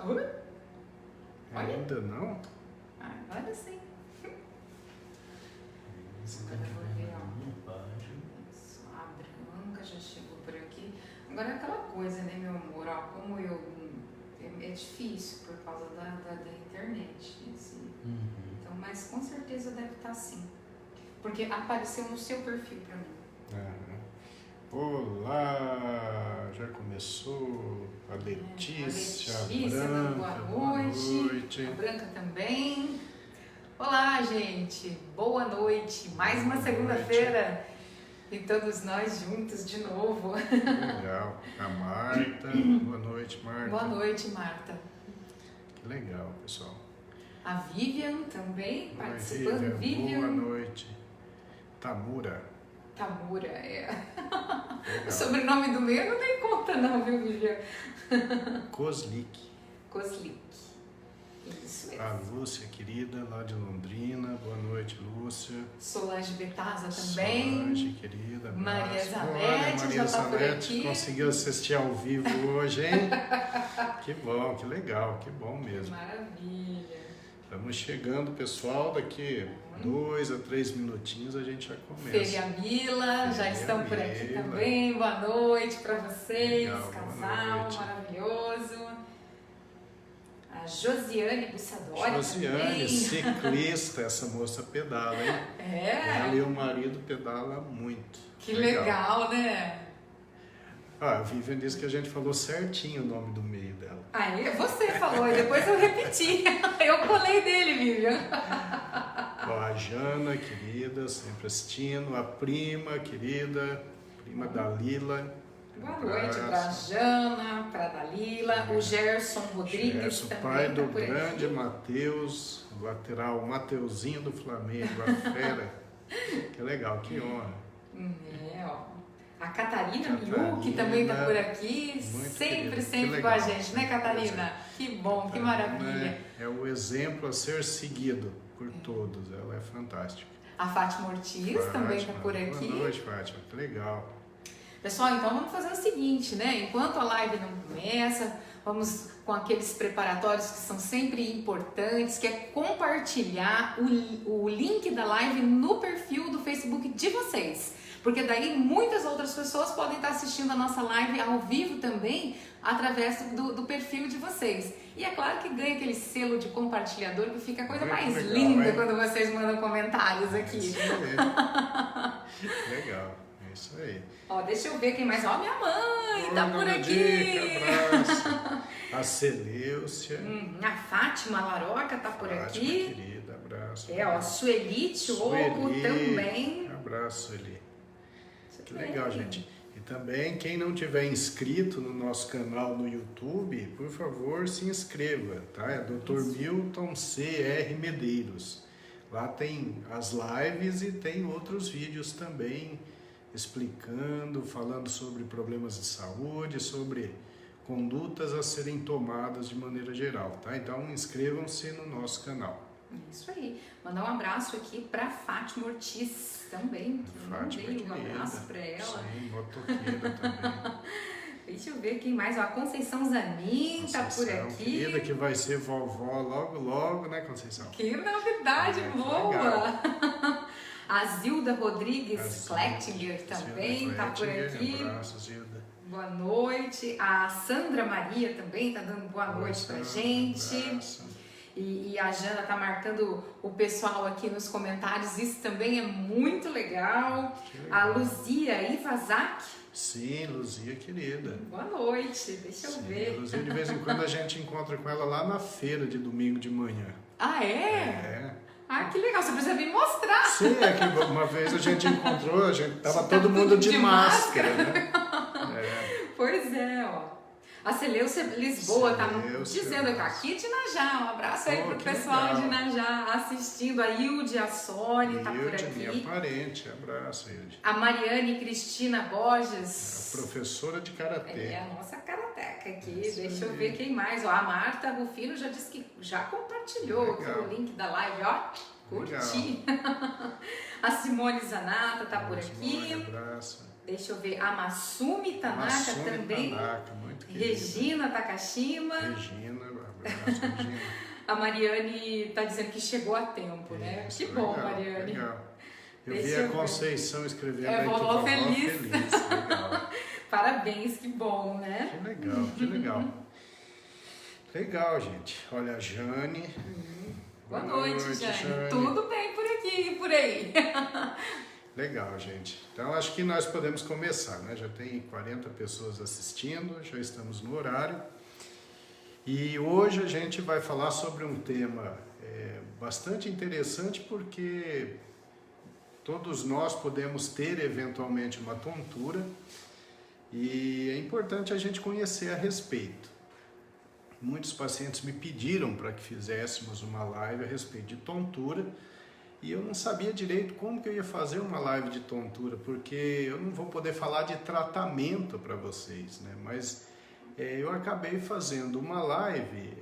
Oi? Ainda não? Agora sim. Você Agora eu vou ver, ó. minha página. Isso, a Branca já chegou por aqui. Agora é aquela coisa, né, meu amor? Ó, como é difícil por causa da internet. Assim. Então, mas com certeza deve estar sim. Porque apareceu no seu perfil pra mim. Olá! Já começou a Letícia, A Letícia, a Branca, boa boa noite. noite. A Branca também. Olá, gente. Boa noite. Mais uma segunda-feira. E todos nós juntos de novo. Legal. A Marta. Boa noite, Marta. Boa noite, Marta. Que legal, pessoal. A Vivian também Oi, participando. Vivian. Boa noite. Tamura. Tamura, é. Legal. O sobrenome do meio não tem conta não, viu, Vivian? Kozlik. Kozlik. Isso mesmo. A Lúcia, querida, lá de Londrina. Boa noite, Lúcia. Solange Betasa também. Solange, querida. Abraço. Maria Zanetti, Olha, Maria já tá por Zanetti aqui. conseguiu assistir ao vivo hoje, hein? Que bom, que legal, que bom mesmo. Maravilha. Estamos chegando, pessoal. Daqui 2 a 3 minutinhos a gente já começa. Feria Mila, já Feria estão por aqui Mila. também. Boa noite para vocês, Legal, boa casal noite. maravilhoso. A Josiane Bussadori Josiane, também. ciclista, essa moça pedala, hein? Ela É, e o marido pedala muito. que legal, né? Ah, a Vivian disse que a gente falou certinho o nome do meio dela. Aí você falou e depois eu repeti. Eu colei dele, Vivian. Ó, a Jana, querida, sempre assistindo. A prima, querida, prima da Lila. Boa noite para a Jana, para a Dalila, o Gerson Rodrigues Gerson, também pai do tá por grande aqui. Matheus, lateral Mateuzinho do Flamengo, a fera. Que legal, que honra. É, ó. A Catarina Catarina, Miu, que também tá por aqui, muito sempre, querida. sempre Que com a legal. gente, né, Catarina? Que bom, que maravilha. É o exemplo a ser seguido por todos, ela é fantástica. A Fátima Ortiz também tá por aqui. Boa noite, Fátima, que legal. Pessoal, então vamos fazer o seguinte, né? Enquanto a live não começa, vamos com aqueles preparatórios que são sempre importantes, que é compartilhar o link da live no perfil do Facebook de vocês. Porque daí muitas outras pessoas podem estar assistindo a nossa live ao vivo também, através do perfil de vocês. E é claro que ganha aquele selo de compartilhador, que fica a coisa Muito mais legal, linda hein? quando vocês mandam comentários aqui. Isso aí. Legal, é isso aí. Ó, deixa eu ver quem mais. Ó, minha mãe tá Oi, por dona aqui. Dica, abraço. A Celeucia. A Fátima Laroca tá por Fátima, aqui. querida, abraço. É, ó, Suelite Ogo também. Abraço, Sueli. Que Bem. legal, gente. E também, quem não tiver inscrito no nosso canal no YouTube, por favor, se inscreva, tá? É Dr. Milton C.R. Medeiros. Lá tem as lives e tem outros vídeos também explicando, falando sobre problemas de saúde, sobre condutas a serem tomadas de maneira geral, tá? Então, inscrevam-se no nosso canal. Isso aí. Mandar um abraço aqui pra Fátima Ortiz também. Que eu Fátima, mandei um querida. abraço pra ela. Sim, motoqueira também. Deixa eu ver quem mais. Ó, a Conceição Zanin tá por Conceição, aqui. querida, que vai ser vovó logo, logo, né, Conceição? Que novidade Que boa! legal. A Zilda Rodrigues A Klettinger também tá por aqui. Abraço, Zilda. Boa noite. A Sandra Maria também tá dando boa noite pra gente. Abraço. E a Jana tá marcando o pessoal aqui nos comentários. Isso também é muito legal. Que legal. A Luzia Ivazaki. Sim, Luzia, querida. Boa noite. Deixa eu Sim, ver. Luzia, de vez em quando a gente encontra com ela lá na feira de domingo de manhã. Ah, é? É. Ah, que legal. Você precisa vir mostrar. Sim, é que uma vez a gente encontrou, tava Tá todo mundo tudo de de máscara, né? É. Pois é, ó. A Celeucia Lisboa tá Celeucia, dizendo aqui de Najá. Um abraço aí pro que pessoal legal. de Najá assistindo. A Hilde Assoli tá por Hilde, minha aqui. parente, abraço, Hilde. A Mariane Cristina Borges. Professora de karatê. É a nossa karateca aqui. Isso Deixa eu aí. ver quem mais. Ó, a Marta Rufino já disse que já compartilhou aqui Legal. o link da live, ó. Curti. A Simone Zanata tá por aqui. Simone, abraço. Deixa eu ver. A Masumi Tanaka Masumi também. Tanaka, muito querida. Regina Takashima. Regina, abraço, Regina. A Mariane está dizendo que chegou a tempo, né? Isso, Que bom, legal, Mariane. legal. Eu Deixa vi eu a ver. Conceição escrevendo É, aqui, vovó feliz. legal. Parabéns, que bom, né? Que legal, que legal. Legal, gente. Olha, a Jane. Boa noite, Jane. Tudo bem por aqui e por aí? Legal, gente. Então, acho que nós podemos começar, né? Já tem 40 pessoas assistindo, já estamos no horário. E hoje a gente vai falar sobre um tema bastante interessante, porque todos nós podemos ter eventualmente uma tontura e é importante a gente conhecer a respeito. Muitos pacientes me pediram para que fizéssemos uma live a respeito de tontura e eu não sabia direito como que eu ia fazer uma live de tontura, porque eu não vou poder falar de tratamento para vocês, né? Mas eu acabei fazendo uma live,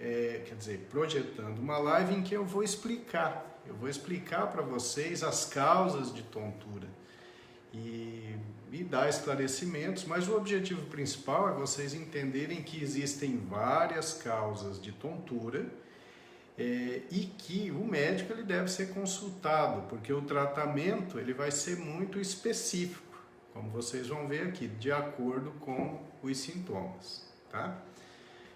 projetando uma live em que eu vou explicar para vocês as causas de tontura e dar esclarecimentos, mas o objetivo principal é vocês entenderem que existem várias causas de tontura e que o médico ele deve ser consultado, porque o tratamento ele vai ser muito específico, como vocês vão ver aqui, de acordo com os sintomas, tá?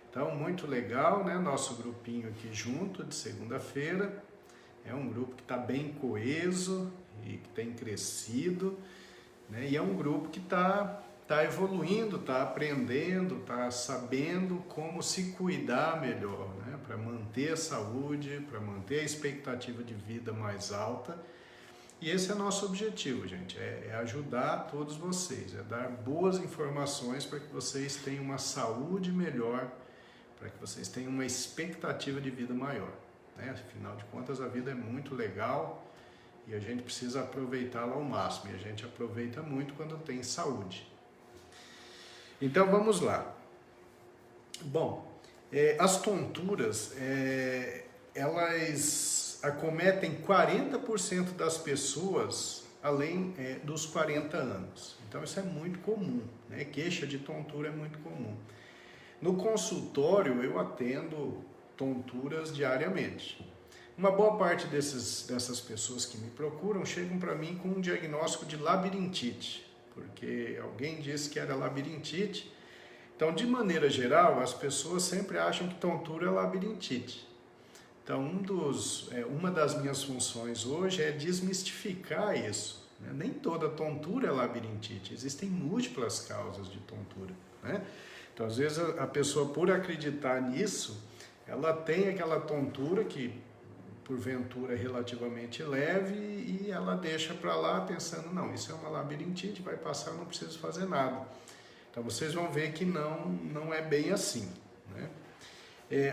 Então, muito legal, né? Nosso grupinho aqui junto de segunda-feira é um grupo que está bem coeso e que tem crescido, né? E é um grupo que está evoluindo, está aprendendo, está sabendo como se cuidar melhor, né? Para manter a saúde, para manter a expectativa de vida mais alta. E esse é nosso objetivo, gente, é ajudar todos vocês, é dar boas informações para que vocês tenham uma saúde melhor, para que vocês tenham uma expectativa de vida maior, né? Afinal de contas, a vida é muito legal e a gente precisa aproveitá-la ao máximo, e a gente aproveita muito quando tem saúde. Então, vamos lá. Bom, as tonturas, elas acometem 40% das pessoas além dos 40 anos. Então, isso é muito comum, né? Queixa de tontura é muito comum. No consultório, eu atendo tonturas diariamente. Uma boa parte dessas pessoas que me procuram chegam para mim com um diagnóstico de labirintite, porque alguém disse que era labirintite. Então, de maneira geral, as pessoas sempre acham que tontura é labirintite. Então, uma das minhas funções hoje é desmistificar isso, né? Nem toda tontura é labirintite, existem múltiplas causas de tontura, né? Então, às vezes, a pessoa, por acreditar nisso, ela tem aquela tontura que, porventura, é relativamente leve e ela deixa para lá pensando, não, isso é uma labirintite, vai passar, não preciso fazer nada. Então, vocês vão ver que não é bem assim, né?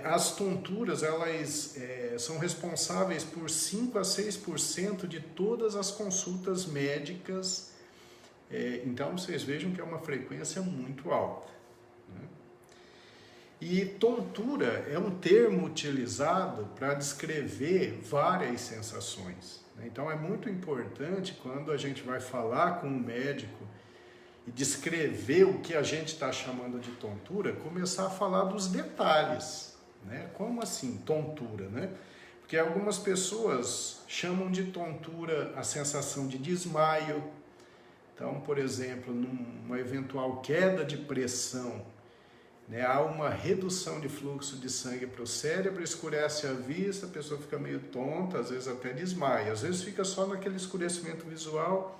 As tonturas, elas são responsáveis por 5 a 6% de todas as consultas médicas, então vocês vejam que é uma frequência muito alta, né? E tontura é um termo utilizado para descrever várias sensações, né? Então é muito importante quando a gente vai falar com um médico e descrever o que a gente está chamando de tontura, começar a falar dos detalhes, né? Como assim tontura, né? Porque algumas pessoas chamam de tontura a sensação de desmaio. Então, por exemplo, numa eventual queda de pressão, né, há uma redução de fluxo de sangue para o cérebro, escurece a vista, a pessoa fica meio tonta, às vezes até desmaia, às vezes fica só naquele escurecimento visual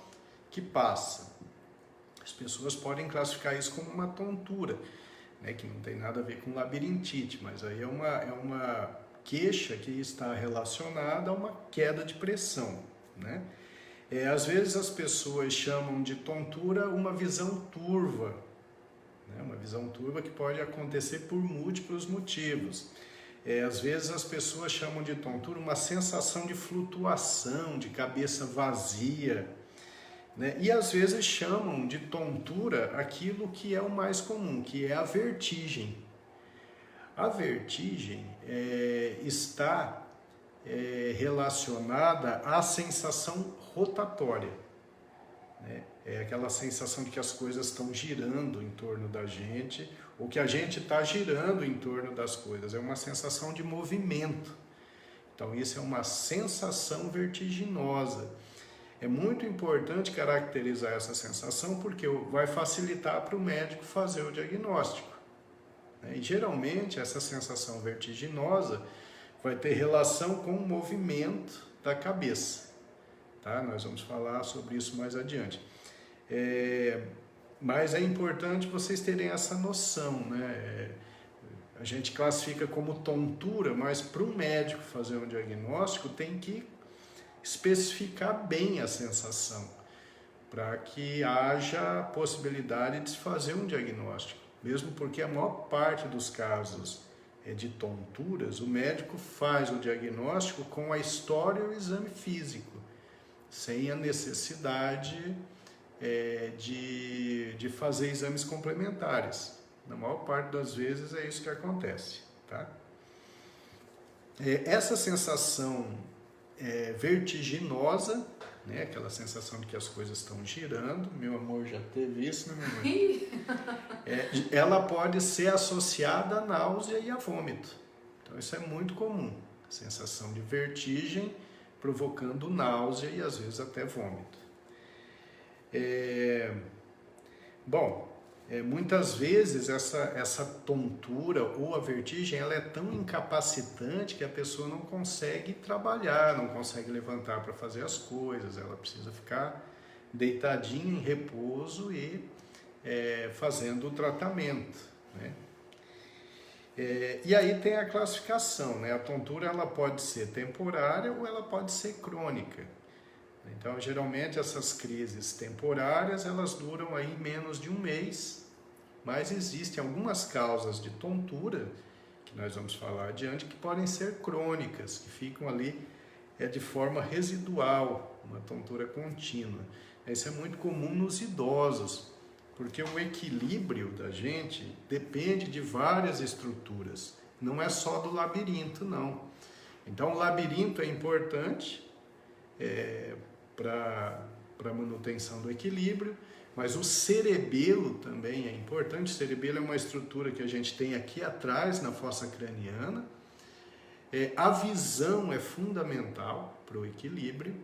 que passa. As pessoas podem classificar isso como uma tontura, né, que não tem nada a ver com labirintite, mas aí é uma queixa que está relacionada a uma queda de pressão, né? Às vezes as pessoas chamam de tontura uma visão turva, né? Uma visão turva que pode acontecer por múltiplos motivos. Às vezes as pessoas chamam de tontura uma sensação de flutuação, de cabeça vazia, né? E às vezes chamam de tontura aquilo que é o mais comum, que é a vertigem. A vertigem está relacionada à sensação rotatória, né? é aquela sensação de que as coisas estão girando em torno da gente, ou que a gente está girando em torno das coisas. É uma sensação de movimento. Então, isso é uma sensação vertiginosa. É muito importante caracterizar essa sensação porque vai facilitar para o médico fazer o diagnóstico. E geralmente essa sensação vertiginosa vai ter relação com o movimento da cabeça. Tá? Nós vamos falar sobre isso mais adiante. Mas é importante vocês terem essa noção, né? A gente classifica como tontura, mas para o médico fazer um diagnóstico tem que especificar bem a sensação, para que haja possibilidade de se fazer um diagnóstico. Mesmo porque a maior parte dos casos de tonturas, o médico faz o diagnóstico com a história e o exame físico, sem a necessidade de fazer exames complementares. Na maior parte das vezes é isso que acontece. Tá? Essa sensação vertiginosa, né? Aquela sensação de que as coisas estão girando, meu amor já teve isso, né, meu amor? Ela pode ser associada à náusea e a vômito. Então isso é muito comum, sensação de vertigem provocando náusea e às vezes até vômito. Muitas vezes essa tontura ou a vertigem ela é tão incapacitante que a pessoa não consegue trabalhar, não consegue levantar para fazer as coisas, ela precisa ficar deitadinha em repouso e fazendo o tratamento, né? E aí tem a classificação, né? A tontura ela pode ser temporária ou ela pode ser crônica. Então, geralmente essas crises temporárias elas duram aí menos de um mês, mas existem algumas causas de tontura, que nós vamos falar adiante, que podem ser crônicas, que ficam ali de forma residual, uma tontura contínua. Isso é muito comum nos idosos, porque o equilíbrio da gente depende de várias estruturas, não é só do labirinto, não. Então, o labirinto é importante para a manutenção do equilíbrio, mas o cerebelo também é importante. O cerebelo é uma estrutura que a gente tem aqui atrás, na fossa craniana. A visão é fundamental para o equilíbrio.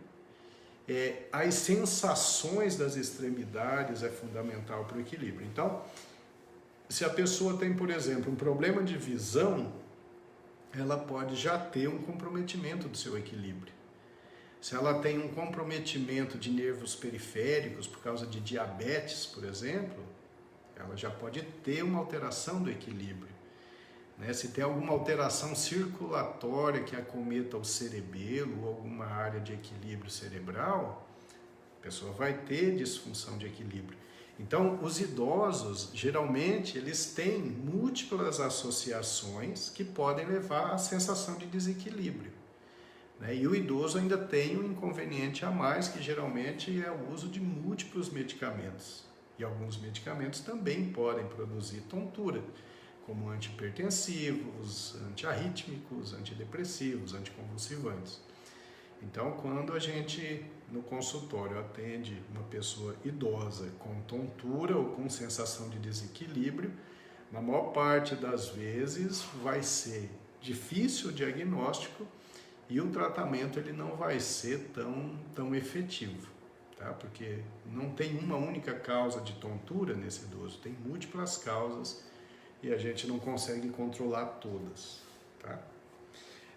As sensações das extremidades é fundamental para o equilíbrio. Então, se a pessoa tem, por exemplo, um problema de visão, ela pode já ter um comprometimento do seu equilíbrio. Se ela tem um comprometimento de nervos periféricos por causa de diabetes, por exemplo, ela já pode ter uma alteração do equilíbrio. Né? Se tem alguma alteração circulatória que acometa o cerebelo ou alguma área de equilíbrio cerebral, a pessoa vai ter disfunção de equilíbrio. Então, os idosos, geralmente, eles têm múltiplas associações que podem levar à sensação de desequilíbrio. E o idoso ainda tem um inconveniente a mais, que geralmente é o uso de múltiplos medicamentos. E alguns medicamentos também podem produzir tontura, como antihipertensivos, antiarrítmicos, antidepressivos, anticonvulsivantes. Então, quando a gente, no consultório, atende uma pessoa idosa com tontura ou com sensação de desequilíbrio, na maior parte das vezes vai ser difícil o diagnóstico, e o tratamento ele não vai ser tão efetivo, tá? Porque não tem uma única causa de tontura nesse idoso, tem múltiplas causas e a gente não consegue controlar todas, tá?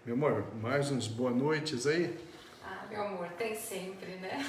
Meu amor, mais uns boa noites aí? Meu amor, tem sempre, né?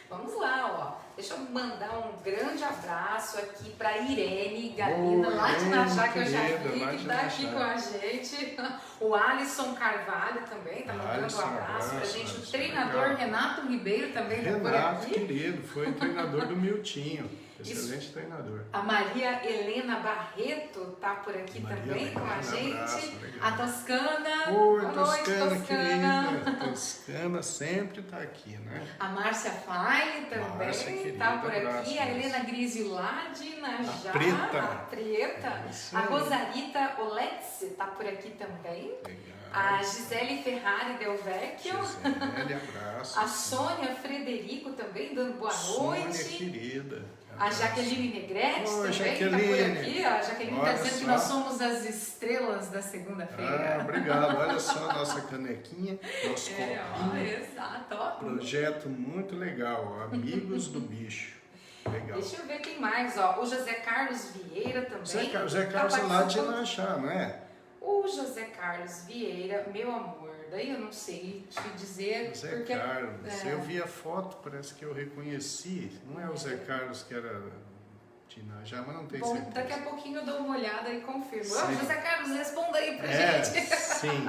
Vamos lá, ó. Deixa eu mandar um grande abraço aqui para Irene Galina, lá de Najá, que eu já vi, que está aqui com a gente. O Alisson Carvalho também está mandando um abraço para a gente. O treinador Renato Ribeiro também está por aqui. Renato, querido, foi treinador do Miltinho. excelente treinador. A Maria Helena Barreto tá por aqui também com a gente. Abraço, a Toscana. Oi, Boa Toscana, noite, Toscana. querida. Toscana sempre tá aqui, né? A Márcia Fly também Márcia, querida, tá por aqui. abraço, A Helena Grisilade, A Preta. A Preta. Isso A aí. Rosarita Oletze tá por aqui também. Legal. A Gisele Ferrari Del Vecchio. Gisele, abraço. A Sônia Frederico também dando boa Sônia, noite. querida. A Jaqueline Negrete Oi, também Jaqueline. tá por aqui. A Jaqueline está Olha dizendo que só. nós somos as estrelas da segunda-feira. Obrigado. Olha só a nossa canequinha, nosso copinho. Exato. Ó. Projeto muito legal, Amigos do Bicho. Legal. Deixa eu ver quem mais, ó. O José Carlos Vieira também. José Carlos é lá de Lanchar, não é? O José Carlos Vieira, meu amor, daí eu não sei te dizer. Zé porque, Carlos. Eu vi a foto, parece que eu reconheci. Não é o Zé Carlos que era de Najá, mas não tenho Bom, certeza. daqui a pouquinho eu dou uma olhada e confirmo. Ô, Sim. José Carlos, responda aí pra gente. Sim.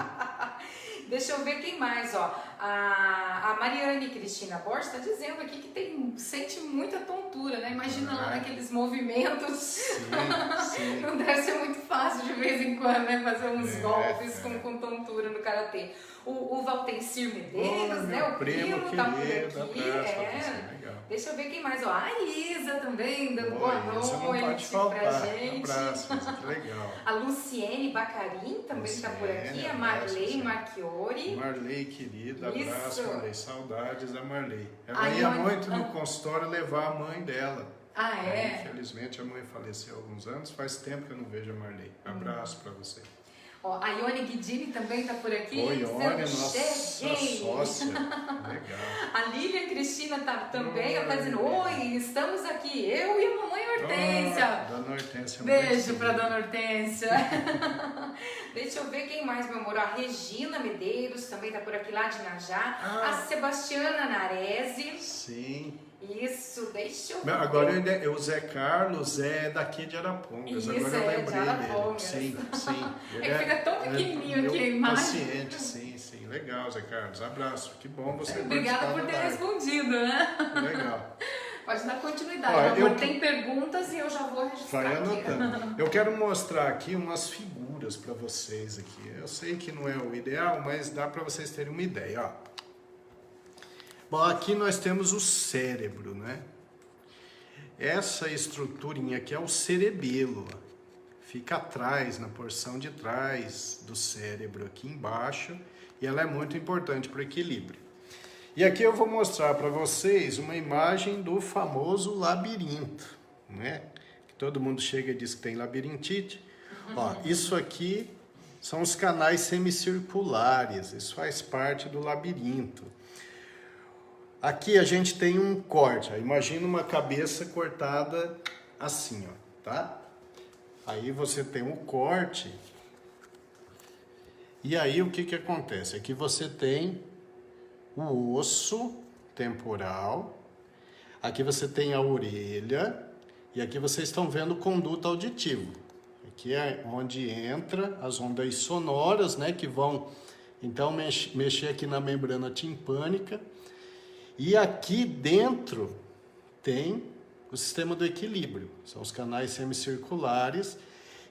Deixa eu ver quem mais, ó. A Mariane Cristina Borges está dizendo aqui que sente muita tontura, né? Imagina lá naqueles movimentos. Sim. Não deve ser muito fácil de vez em quando, né? Fazer uns golpes com tontura no karatê. O Valtencir Medeiros, né? O primo tá por aqui. Legal. Deixa eu ver quem mais, ó. A Isa também, dando boa noite pra gente. Abraço, que legal. A Luciene Bacarim também está por aqui. A Marley Marchiori. Marley, querida, abraço, Isso. Marley. Saudades da Marley. Ela ia muito no consultório levar a mãe dela. Ah, é? Infelizmente a mãe faleceu há alguns anos, faz tempo que eu não vejo a Marley. Abraço pra você. Ó, a Ione Guidini também está por aqui. Oi, Ione, nossa cheguei. sócia. Legal. A Lilian Cristina também, ela está dizendo, oi, estamos aqui, eu e a mamãe Hortência. Dona Hortência. Beijo para Dona Hortência. Deixa eu ver quem mais, meu amor. A Regina Medeiros também está por aqui, lá de Najá. A Sebastiana Narese. Sim. Isso, deixa eu ver. Agora o Zé Carlos é daqui de Arapongas. Isso, agora eu lembrei de Arapongas. dele. Sim. É que fica tão pequenininho aqui a imagem. Paciente, sim. Legal, Zé Carlos. Abraço. Que bom você Obrigada por ter respondido, né? Legal. Pode dar continuidade. Amor, tem perguntas e eu já vou registrar. Vai aqui. anotando. Eu quero mostrar aqui umas figuras para vocês aqui. Eu sei que não é o ideal, mas dá para vocês terem uma ideia. Ó. Bom, aqui nós temos o cérebro, né? Essa estruturinha aqui é o cerebelo. Fica atrás, na porção de trás do cérebro, aqui embaixo. E ela é muito importante para o equilíbrio. E aqui eu vou mostrar para vocês uma imagem do famoso labirinto, né? Que todo mundo chega e diz que tem labirintite. Ó, isso aqui são os canais semicirculares, isso faz parte do labirinto. Aqui a gente tem um corte, ó, imagina uma cabeça cortada assim, ó, tá? Aí você tem um corte, e aí o que acontece? Aqui você tem o osso temporal, aqui você tem a orelha, e aqui vocês estão vendo o conduto auditivo. Aqui é onde entra as ondas sonoras, né, que vão então mexer aqui na membrana timpânica. E aqui dentro tem o sistema do equilíbrio, são os canais semicirculares,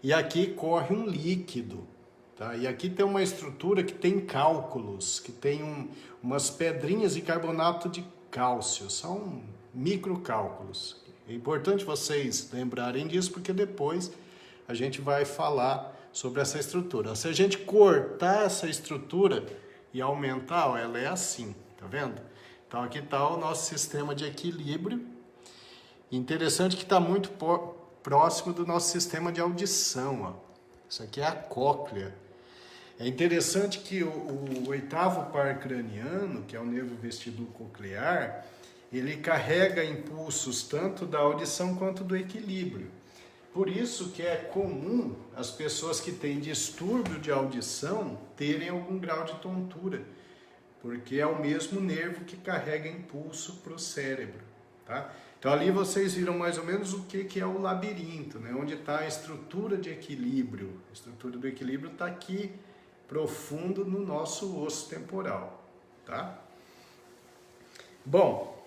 e aqui corre um líquido, tá? E aqui tem uma estrutura que tem cálculos, que tem umas pedrinhas de carbonato de cálcio, são microcálculos. É importante vocês lembrarem disso, porque depois a gente vai falar sobre essa estrutura. Se a gente cortar essa estrutura e aumentar, ó, ela é assim, tá vendo? Então aqui está o nosso sistema de equilíbrio. Interessante que está muito próximo do nosso sistema de audição. Ó. Isso aqui é a cóclea. É interessante que o oitavo par craniano, que é o nervo vestibulo coclear, ele carrega impulsos tanto da audição quanto do equilíbrio. Por isso que é comum as pessoas que têm distúrbio de audição terem algum grau de tontura, porque é o mesmo nervo que carrega impulso para o cérebro, tá? Então ali vocês viram mais ou menos o que é o labirinto, né? Onde está a estrutura de equilíbrio. A estrutura do equilíbrio está aqui, profundo no nosso osso temporal, tá? Bom,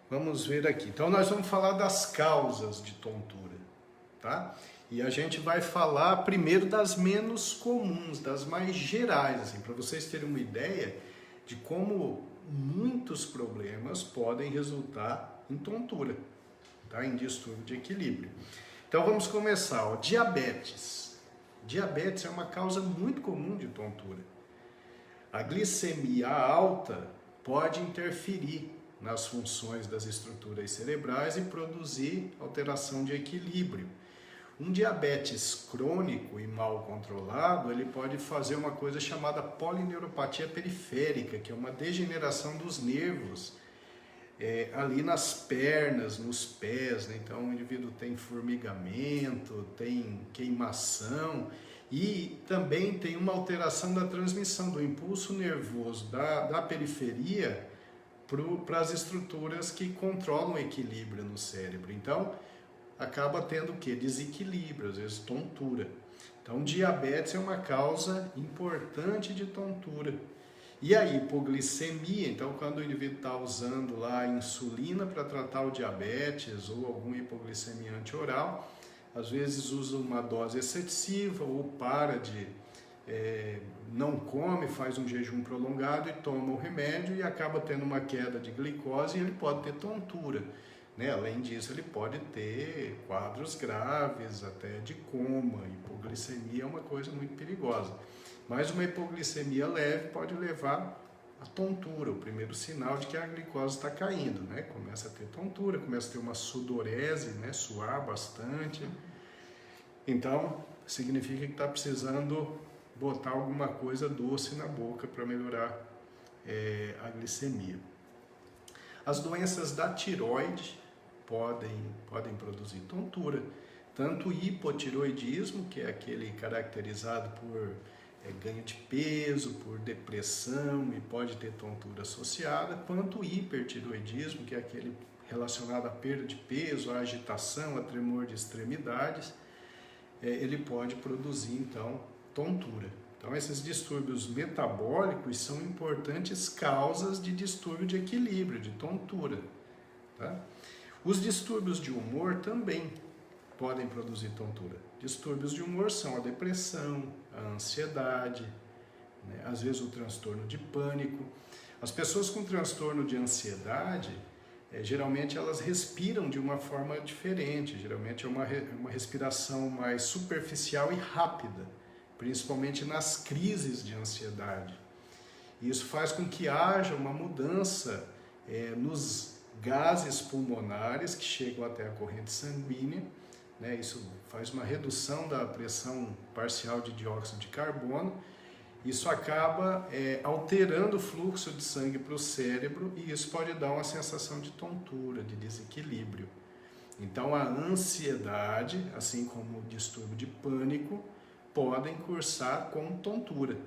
Vamos ver aqui. Então nós vamos falar das causas de tontura, tá? E a gente vai falar primeiro das menos comuns, das mais gerais, assim, para vocês terem uma ideia de como muitos problemas podem resultar em tontura, tá? Em distúrbio de equilíbrio. Então vamos começar, ó. Diabetes. Diabetes é uma causa muito comum de tontura. A glicemia alta pode interferir nas funções das estruturas cerebrais e produzir alteração de equilíbrio. Um diabetes crônico e mal controlado, ele pode fazer uma coisa chamada polineuropatia periférica, que é uma degeneração dos nervos ali nas pernas, nos pés, né? Então o indivíduo tem formigamento, tem queimação e também tem uma alteração da transmissão do impulso nervoso da periferia para as estruturas que controlam o equilíbrio no cérebro. Então, acaba tendo o quê? Desequilíbrio, às vezes tontura. Então, diabetes é uma causa importante de tontura. E a hipoglicemia, então quando o indivíduo está usando lá a insulina para tratar o diabetes ou algum hipoglicemiante oral, às vezes usa uma dose excessiva ou para de... não come, faz um jejum prolongado e toma o remédio e acaba tendo uma queda de glicose e ele pode ter tontura, né? Além disso, ele pode ter quadros graves, até de coma. Hipoglicemia é uma coisa muito perigosa. Mas uma hipoglicemia leve pode levar à tontura, o primeiro sinal de que a glicose está caindo, né? Começa a ter tontura, começa a ter uma sudorese, né? Suar bastante. Então, significa que está precisando botar alguma coisa doce na boca para melhorar a glicemia. As doenças da tireoide podem produzir tontura, tanto o hipotireoidismo, que é aquele caracterizado por ganho de peso, por depressão e pode ter tontura associada, quanto o hipertireoidismo, que é aquele relacionado à perda de peso, à agitação, a tremor de extremidades, ele pode produzir então tontura. Então esses distúrbios metabólicos são importantes causas de distúrbio de equilíbrio, de tontura, tá? Os distúrbios de humor também podem produzir tontura. Distúrbios de humor são a depressão, a ansiedade, né? Às vezes o transtorno de pânico. As pessoas com transtorno de ansiedade, geralmente elas respiram de uma forma diferente, geralmente é uma respiração mais superficial e rápida, principalmente nas crises de ansiedade. Isso faz com que haja uma mudança nos gases pulmonares que chegam até a corrente sanguínea, né? Isso faz uma redução da pressão parcial de dióxido de carbono. Isso acaba alterando o fluxo de sangue para o cérebro e isso pode dar uma sensação de tontura, de desequilíbrio. Então a ansiedade, assim como o distúrbio de pânico, podem cursar com tontura.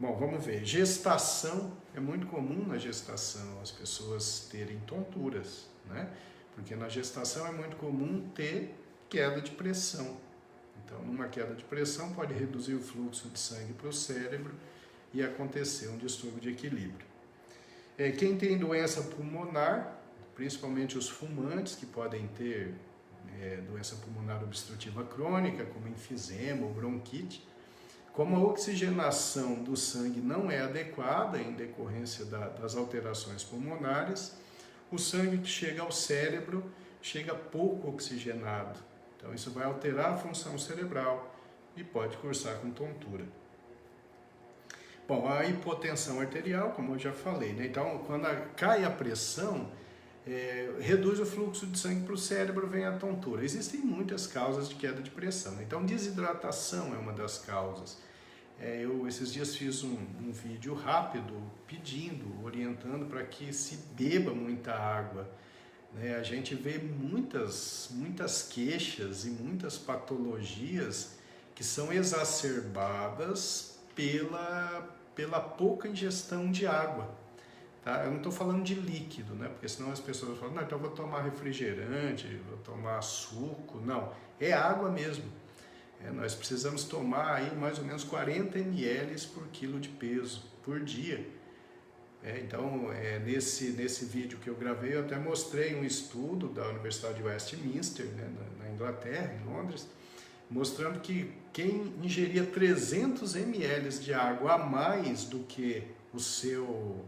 Bom, vamos ver. Gestação, é muito comum na gestação as pessoas terem tonturas, né? Porque na gestação é muito comum ter queda de pressão. Então, numa queda de pressão pode reduzir o fluxo de sangue para o cérebro e acontecer um distúrbio de equilíbrio. Quem tem doença pulmonar, principalmente os fumantes, que podem ter doença pulmonar obstrutiva crônica, como enfisema ou bronquite, como a oxigenação do sangue não é adequada em decorrência das alterações pulmonares, o sangue que chega ao cérebro chega pouco oxigenado. Então isso vai alterar a função cerebral e pode cursar com tontura. Bom, a hipotensão arterial, como eu já falei, né? Então quando cai a pressão, reduz o fluxo de sangue para o cérebro, vem a tontura. Existem muitas causas de queda de pressão. Então, desidratação é uma das causas. Eu, esses dias, fiz um vídeo rápido pedindo, orientando para que se beba muita água. A gente vê muitas queixas e muitas patologias que são exacerbadas pela pouca ingestão de água. Tá? Eu não estou falando de líquido, né? Porque senão as pessoas falam, não, então eu vou tomar refrigerante, vou tomar suco. Não, é água mesmo. Nós precisamos tomar aí mais ou menos 40 ml por quilo de peso por dia. Então, nesse vídeo que eu gravei, eu até mostrei um estudo da Universidade de Westminster, né, na Inglaterra, em Londres, mostrando que quem ingeria 300 ml de água a mais do que o seu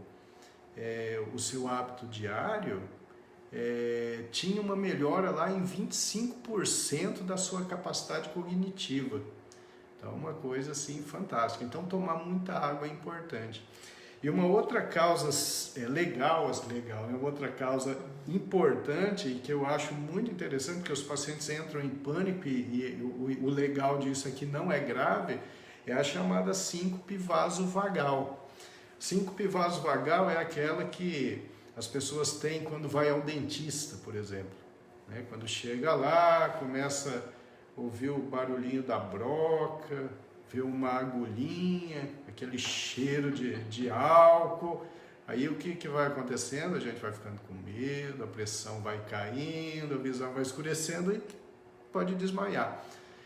hábito diário, tinha uma melhora lá em 25% da sua capacidade cognitiva. Então, uma coisa assim fantástica. Então, tomar muita água é importante. E uma outra causa uma outra causa importante e que eu acho muito interessante, porque os pacientes entram em pânico e o legal disso aqui não é grave, é a chamada síncope vasovagal. Síncope vasovagal é aquela que as pessoas têm quando vai ao dentista, por exemplo. Quando chega lá, começa a ouvir o barulhinho da broca, ver uma agulhinha, aquele cheiro de álcool. Aí o que vai acontecendo? A gente vai ficando com medo, a pressão vai caindo, a visão vai escurecendo e pode desmaiar.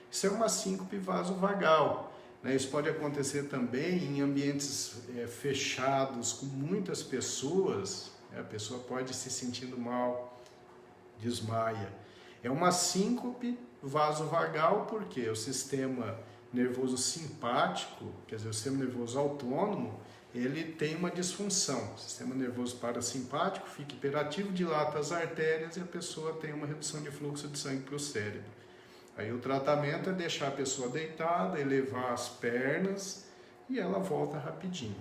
Isso é uma síncope vasovagal. Isso pode acontecer também em ambientes fechados, com muitas pessoas. A pessoa pode se sentindo mal, desmaia. É uma síncope vasovagal porque o sistema nervoso simpático, quer dizer, o sistema nervoso autônomo, ele tem uma disfunção. O sistema nervoso parasimpático fica hiperativo, dilata as artérias e a pessoa tem uma redução de fluxo de sangue para o cérebro. Aí o tratamento é deixar a pessoa deitada, elevar as pernas e ela volta rapidinho,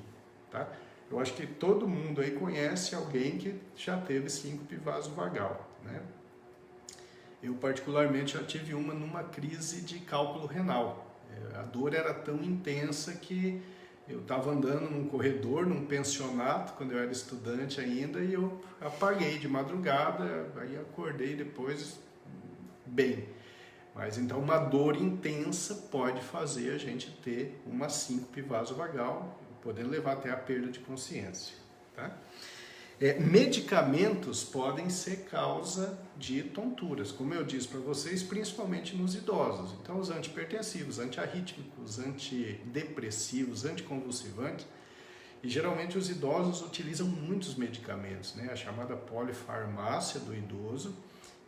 tá? Eu acho que todo mundo aí conhece alguém que já teve síncope vasovagal, né? Eu particularmente já tive numa crise de cálculo renal. A dor era tão intensa que eu estava andando num corredor, num pensionato, quando eu era estudante ainda, e eu apaguei de madrugada, aí acordei depois bem. Mas então uma dor intensa pode fazer a gente ter uma síncope vasovagal, podendo levar até a perda de consciência, tá? Medicamentos podem ser causa de tonturas, como eu disse para vocês, principalmente nos idosos. Então, os antihipertensivos, antiarrítmicos, antidepressivos, anticonvulsivantes, e geralmente os idosos utilizam muitos medicamentos, né? A chamada polifarmácia do idoso,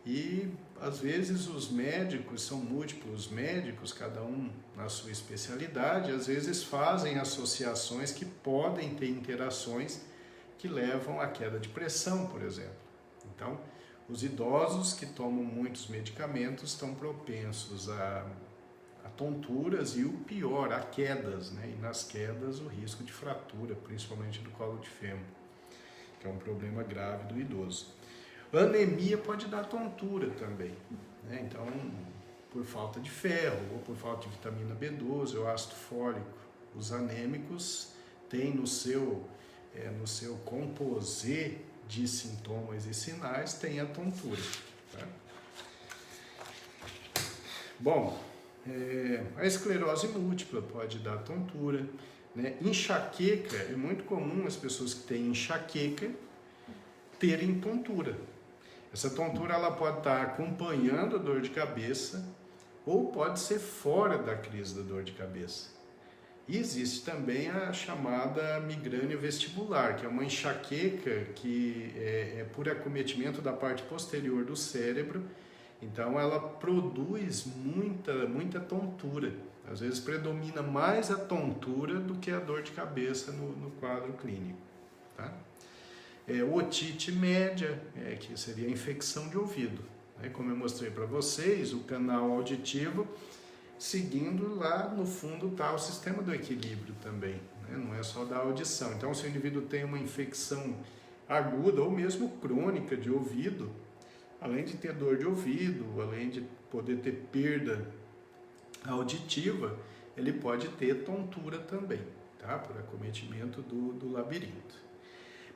e às vezes os médicos, são múltiplos médicos, cada um na sua especialidade, às vezes fazem associações que podem ter interações que levam à queda de pressão, por exemplo. Então, os idosos que tomam muitos medicamentos estão propensos a tonturas e o pior, a quedas, né? E nas quedas o risco de fratura, principalmente do colo de fêmur, que é um problema grave do idoso. Anemia pode dar tontura também, né? Então, por falta de ferro ou por falta de vitamina B12 ou ácido fólico, os anêmicos têm no seu composê de sintomas e sinais, tem a tontura, tá? Bom, a esclerose múltipla pode dar tontura, né? Enxaqueca, é muito comum as pessoas que têm enxaqueca terem tontura. Essa tontura ela pode estar acompanhando a dor de cabeça ou pode ser fora da crise da dor de cabeça. E existe também a chamada migrânia vestibular, que é uma enxaqueca que é por acometimento da parte posterior do cérebro. Então ela produz muita tontura. Às vezes predomina mais a tontura do que a dor de cabeça no quadro clínico, tá? Otite média, que seria a infecção de ouvido, né? Como eu mostrei para vocês, o canal auditivo, seguindo lá no fundo está o sistema do equilíbrio também, né? Não é só da audição. Então, se o indivíduo tem uma infecção aguda ou mesmo crônica de ouvido, além de ter dor de ouvido, além de poder ter perda auditiva, ele pode ter tontura também, tá? Por acometimento do labirinto.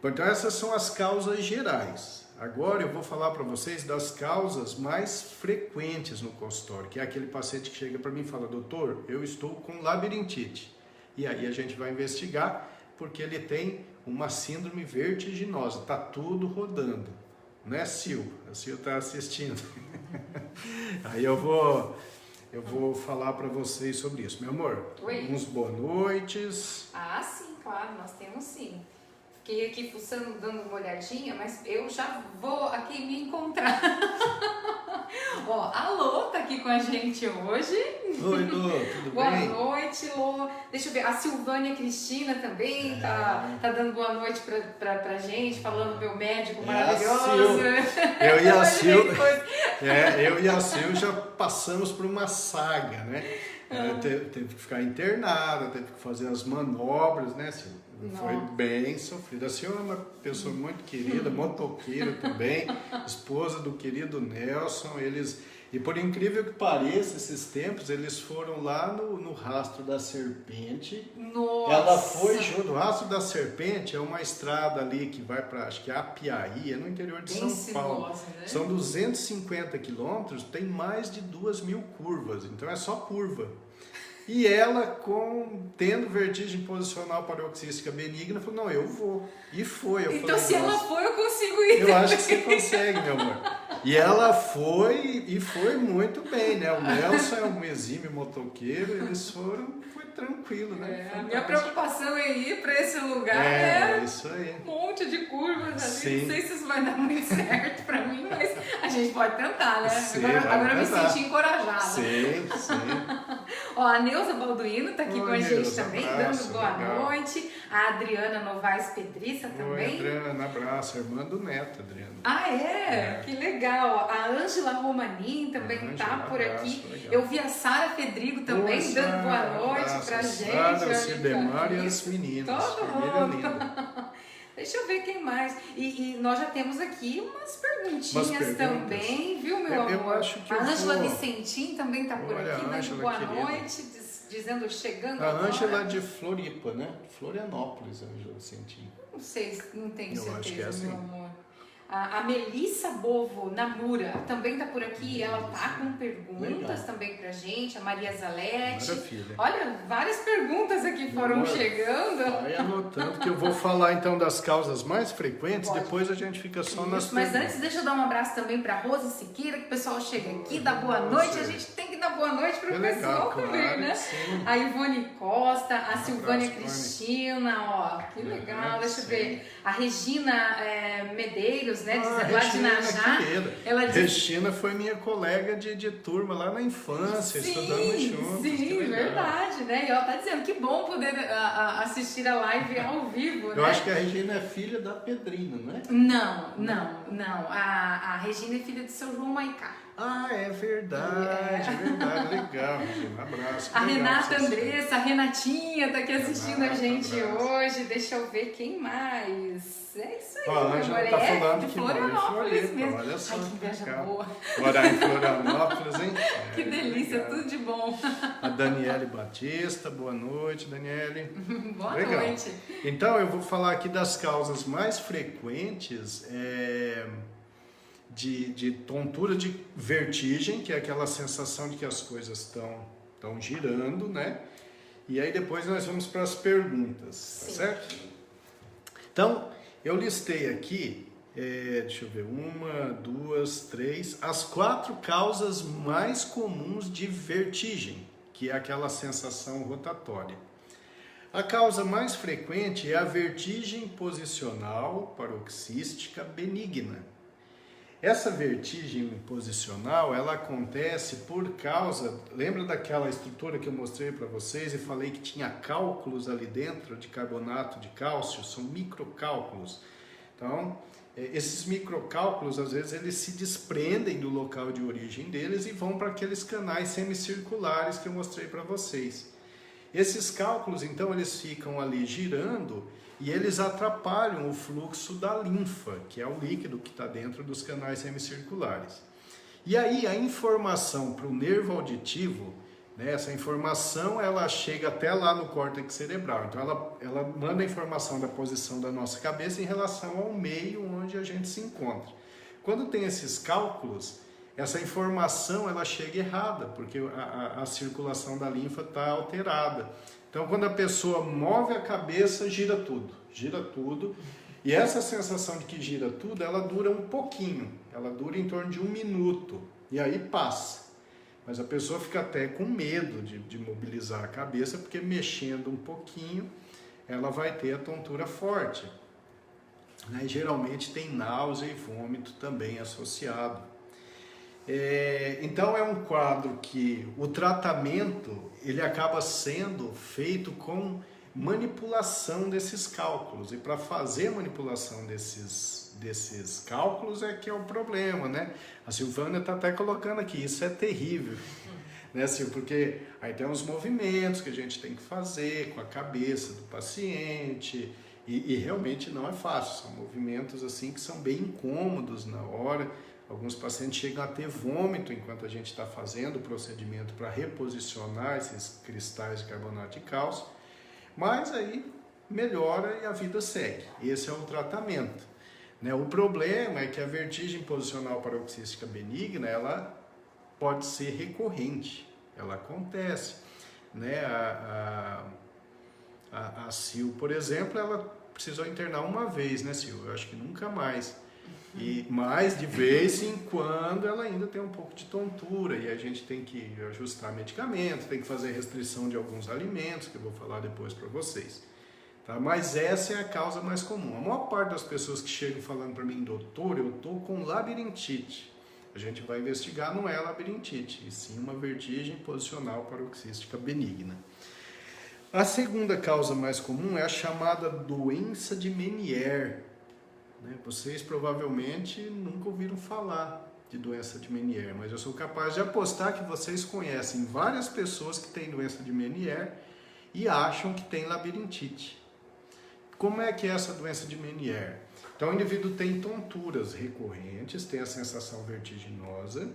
Então essas são as causas gerais. Agora eu vou falar para vocês das causas mais frequentes no consultório, que é aquele paciente que chega para mim e fala: doutor, eu estou com labirintite. E aí a gente vai investigar, porque ele tem uma síndrome vertiginosa, está tudo rodando. Não é, Sil? A Sil está assistindo. Aí eu vou falar para vocês sobre isso. Meu amor, Oi. uns boa noites. Ah, sim, claro, nós temos sim. fiquei aqui fuçando, dando uma olhadinha, mas eu já vou aqui me encontrar. Ó, a Lô tá aqui com a gente hoje. Oi, Lô, tudo boa bem? Boa noite, Lô. Deixa eu ver, a Silvânia Cristina também tá dando boa noite pra gente, falando meu médico maravilhoso. Eu e a Sil já passamos por uma saga, né? Ela teve que ficar internada, teve que fazer as manobras, né, Sil? Foi bem sofrida. A senhora é uma pessoa muito querida, motoqueira também, esposa do querido Nelson. E por incrível que pareça, esses tempos, eles foram lá no Rastro da Serpente. Nossa! Ela foi junto. O Rastro da Serpente é uma estrada ali que vai para, acho que é Apiaí, é no interior de bem São Paulo. Né? São 250 quilômetros, tem mais de 2.000 curvas, então é só curva. E ela, tendo vertigem posicional paroxística benigna, falou, não, eu vou. E foi. Então, se ela foi, eu consigo ir. Eu acho que você consegue, meu amor. E ela foi, e foi muito bem, né? O Nelson é um exímio motoqueiro, eles foram, foi tranquilo, né? A minha preocupação é ir para esse lugar, é isso aí. Um monte de curvas ali. Sim. Não sei se isso vai dar muito certo para mim, mas a gente pode tentar, né? Sim, agora eu me senti encorajada. Sim, sim. Ó, a Neuza Balduino está aqui com a gente Neuza, também, abraço, dando boa legal. noite. A Adriana Novaes Pedriça também. Oi, Adriana, abraço. Irmã do Neto, Adriana. Ah, é? Que legal. A Ângela Romanin também está por aqui. Legal. Eu vi a Sara Fedrigo também dando boa noite pra gente. Sara, o Cidemar e as meninas. Todo mundo. Deixa eu ver quem mais. E nós já temos aqui umas perguntinhas também, viu, meu amor? Eu acho que a Ângela Vicentim também está por Olha, aqui, dando Ângela, boa querida. noite, dizendo chegando a agora. Ângela é de Floripa, né? Florianópolis, a Ângela Vicentim. Não sei, não tenho Eu certeza, acho que é assim. meu amor. A Melissa Bovo Namura também está por aqui. Ela tá com perguntas Legal. também pra gente. A Maria Zalete. Maravilha. Olha, várias perguntas aqui foram chegando. Vai anotando que eu vou falar então das causas mais frequentes, depois a gente fica só nas Mas perguntas. antes, deixa eu dar um abraço também para Rose Siqueira, que o pessoal chega aqui, dá boa noite. A gente tem que dar boa noite para o pessoal também, né? Sim. A Ivone Costa, a Silvânia abraço, Cristina, ó, que legal. Deixa eu sim. ver. A Regina Medeiros, né? Lá de Regina, Najá. querida. Ela diz... Regina foi minha colega de turma lá na infância, estudamos juntos. Sim, verdade, né? E ela tá dizendo que bom poder assistir a live ao vivo, né? Eu acho que a Regina é filha da Pedrina, não é? Não. A Regina é filha de seu João Maicá. Ah, é verdade, legal, Regina, abraço. A legal, Renata você Andressa, a Renatinha tá aqui assistindo a gente abraço. hoje. Deixa eu ver quem mais. É isso aí, Ó, a Ângela tá falando de que mora em Florianópolis Floripa, mesmo. olha só Ai, que inveja legal. boa. Morar em Florianópolis, hein? Que delícia, legal. tudo de bom. A Daniele Batista, boa noite, Daniele. Boa Legal. noite. Então, eu vou falar aqui das causas mais frequentes de tontura de vertigem, que é aquela sensação de que as coisas estão girando, né? E aí depois nós vamos para as perguntas, tá certo? Então, eu listei aqui, deixa eu ver, 1, 2, 3, as 4 causas mais comuns de vertigem, que é aquela sensação rotatória. A causa mais frequente é a vertigem posicional paroxística benigna. Essa vertigem posicional, ela acontece por causa, lembra daquela estrutura que eu mostrei para vocês e falei que tinha cálculos ali dentro de carbonato de cálcio? São microcálculos. Então, esses microcálculos, às vezes, eles se desprendem do local de origem deles e vão para aqueles canais semicirculares que eu mostrei para vocês. Esses cálculos, então, eles ficam ali girando e eles atrapalham o fluxo da linfa, que é o líquido que está dentro dos canais semicirculares. E aí a informação para o nervo auditivo, né, essa informação ela chega até lá no córtex cerebral. Então ela manda a informação da posição da nossa cabeça em relação ao meio onde a gente se encontra. Quando tem esses cálculos, essa informação ela chega errada, porque a circulação da linfa está alterada. Então, quando a pessoa move a cabeça, gira tudo. E essa sensação de que gira tudo, ela dura um pouquinho, ela dura em torno de 1 minuto, e aí passa. Mas a pessoa fica até com medo de mobilizar a cabeça, porque mexendo um pouquinho, ela vai ter a tontura forte. né? E geralmente tem náusea e vômito também associado. Então é um quadro que o tratamento ele acaba sendo feito com manipulação desses cálculos, e para fazer a manipulação desses cálculos é que é o problema, né? A Silvânia está até colocando aqui, isso é terrível, né, Sil? Porque aí tem uns movimentos que a gente tem que fazer com a cabeça do paciente, e realmente não é fácil, são movimentos assim que são bem incômodos na hora. Alguns pacientes chegam a ter vômito enquanto a gente está fazendo o procedimento para reposicionar esses cristais de carbonato de cálcio, mas aí melhora e a vida segue. Esse é o tratamento, né? O problema é que a vertigem posicional paroxística benigna, ela pode ser recorrente, ela acontece, né? A Sil, por exemplo, ela precisou internar uma vez, né, Sil? Eu acho que nunca mais. Mas de vez em quando ela ainda tem um pouco de tontura e a gente tem que ajustar medicamento, tem que fazer restrição de alguns alimentos, que eu vou falar depois para vocês. Tá? Mas essa é a causa mais comum. A maior parte das pessoas que chegam falando para mim, doutor, eu estou com labirintite. A gente vai investigar, não é labirintite, e sim uma vertigem posicional paroxística benigna. A segunda causa mais comum é a chamada doença de Meniere. Vocês provavelmente nunca ouviram falar de doença de Meniere, mas eu sou capaz de apostar que vocês conhecem várias pessoas que têm doença de Meniere e acham que tem labirintite. Como é que é essa doença de Meniere? Então o indivíduo tem tonturas recorrentes, tem a sensação vertiginosa,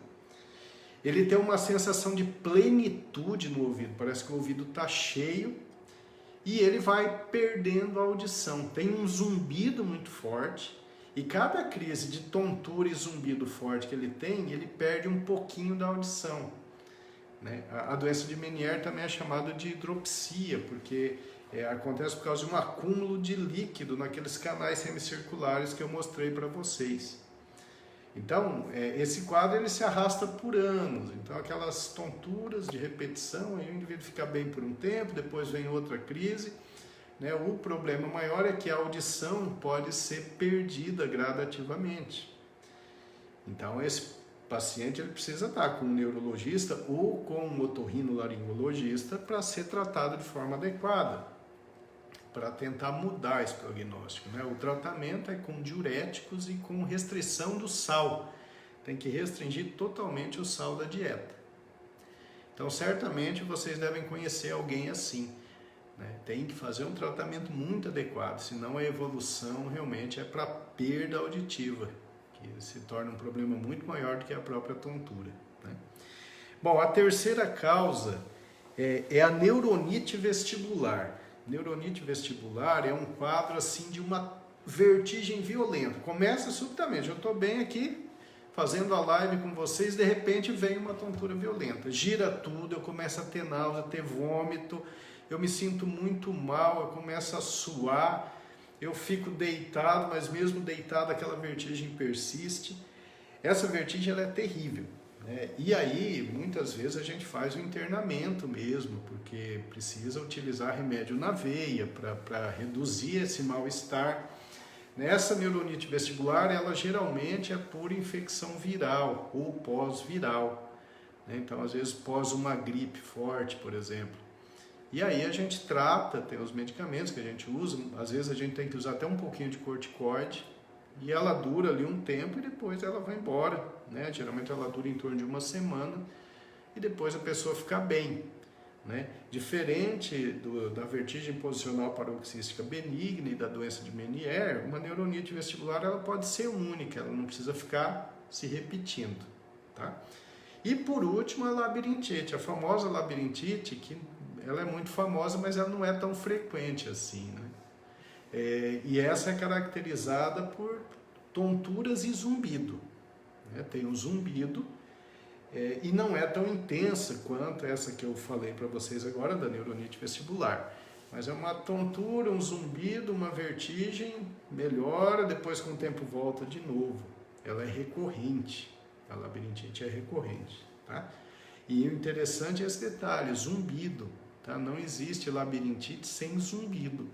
ele tem uma sensação de plenitude no ouvido, parece que o ouvido está cheio, e ele vai perdendo a audição. Tem um zumbido muito forte, e cada crise de tontura e zumbido forte que ele tem, ele perde um pouquinho da audição, né? A doença de Meniere também é chamada de hidropsia, porque acontece por causa de um acúmulo de líquido naqueles canais semicirculares que eu mostrei para vocês. Então, esse quadro ele se arrasta por anos. Então, aquelas tonturas de repetição, aí o indivíduo fica bem por um tempo, depois vem outra crise, né? O problema maior é que a audição pode ser perdida gradativamente. Então, esse paciente ele precisa estar com um neurologista ou com um otorrinolaringologista para ser tratado de forma adequada, para tentar mudar esse prognóstico, né? O tratamento é com diuréticos e com restrição do sal. Tem que restringir totalmente o sal da dieta. Então, certamente vocês devem conhecer alguém assim, né? Tem que fazer um tratamento muito adequado, senão a evolução realmente é para perda auditiva, que se torna um problema muito maior do que a própria tontura, né? Bom, a terceira causa é a neuronite vestibular. Neuronite vestibular é um quadro assim de uma vertigem violenta. Começa subitamente, eu estou bem aqui fazendo a live com vocês, de repente vem uma tontura violenta, gira tudo, eu começo a ter náusea, a ter vômito, eu me sinto muito mal, eu começo a suar, eu fico deitado, mas mesmo deitado aquela vertigem persiste. Essa vertigem ela é terrível, né? E aí, muitas vezes a gente faz o internamento mesmo, porque precisa utilizar remédio na veia para reduzir esse mal-estar. Essa neuronite vestibular, ela geralmente é por infecção viral ou pós-viral, né? Então, às vezes, pós uma gripe forte, por exemplo. E aí a gente trata, tem os medicamentos que a gente usa, às vezes a gente tem que usar até um pouquinho de corticoide, e ela dura ali um tempo e depois ela vai embora, né? Geralmente ela dura em torno de uma semana e depois a pessoa fica bem, né? Diferente da vertigem posicional paroxística benigna e da doença de Meniere, uma neuronite vestibular ela pode ser única, ela não precisa ficar se repetindo, tá? E por último a labirintite, a famosa labirintite, que ela é muito famosa, mas ela não é tão frequente assim, né? E essa é caracterizada por tonturas e zumbido, né? Tem o zumbido e não é tão intensa quanto essa que eu falei para vocês agora, da neuronite vestibular. Mas é uma tontura, um zumbido, uma vertigem, melhora, depois com o tempo volta de novo. Ela é recorrente, a labirintite é recorrente, tá? E o interessante é esse detalhe, zumbido, tá? Não existe labirintite sem zumbido.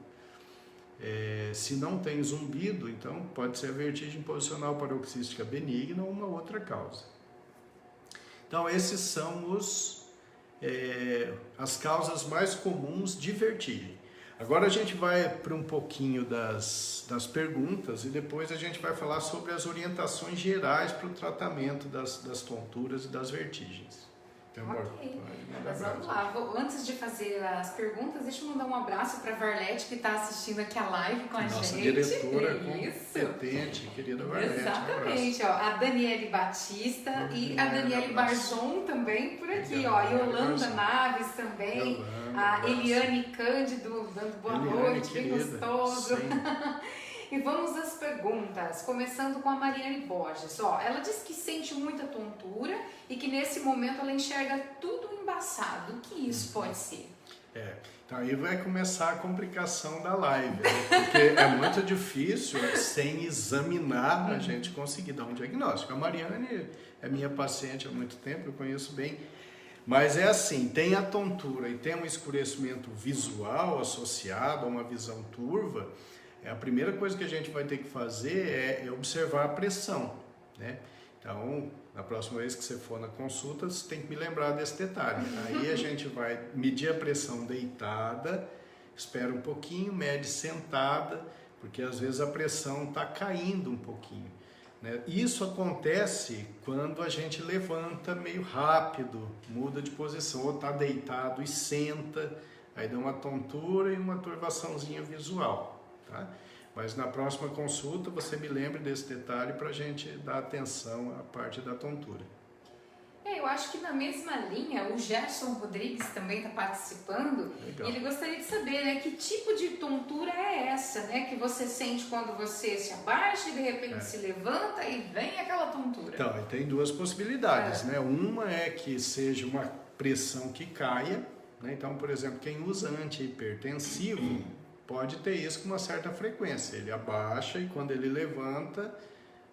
Se não tem zumbido, então pode ser a vertigem posicional paroxística benigna ou uma outra causa. Então, esses são as causas mais comuns de vertigem. Agora a gente vai para um pouquinho das perguntas e depois a gente vai falar sobre as orientações gerais para o tratamento das tonturas e das vertigens. Então, ok, mas vamos lá. Antes de fazer as perguntas, deixa eu mandar um abraço para a Varlete, que está assistindo aqui a live com a nossa gente. Diretora competente, querida Varlete. Exatamente, ó, a Daniele Batista e a Daniele Barzon também por aqui, ó, a Yolanda Naves também, a Eliane Cândido dando boa noite, bem gostoso. E vamos às perguntas, começando com a Mariane Borges. Ó, ela diz que sente muita tontura e que nesse momento ela enxerga tudo embaçado. O que isso pode ser? Então aí vai começar a complicação da live, né? Porque é muito difícil, sem examinar, a gente conseguir dar um diagnóstico. A Mariane é minha paciente há muito tempo, eu conheço bem. Mas é assim, tem a tontura e tem um escurecimento visual associado a uma visão turva. A primeira coisa que a gente vai ter que fazer é observar a pressão, né? Então, na próxima vez que você for na consulta, você tem que me lembrar desse detalhe. Aí a gente vai medir a pressão deitada, espera um pouquinho, mede sentada, porque às vezes a pressão está caindo um pouquinho, né? Isso acontece quando a gente levanta meio rápido, muda de posição, ou está deitado e senta, aí dá uma tontura e uma turvaçãozinha visual. Tá? Mas na próxima consulta você me lembre desse detalhe para a gente dar atenção à parte da tontura. Eu acho que na mesma linha, o Gerson Rodrigues também está participando. Legal. E ele gostaria de saber, né, que tipo de tontura é essa, né, que você sente quando você se abaixa e de repente se levanta e vem aquela tontura. Então, tem duas possibilidades, né? Uma é que seja uma pressão que caia, né? Então, por exemplo, quem usa antihipertensivo pode ter isso com uma certa frequência. Ele abaixa e quando ele levanta,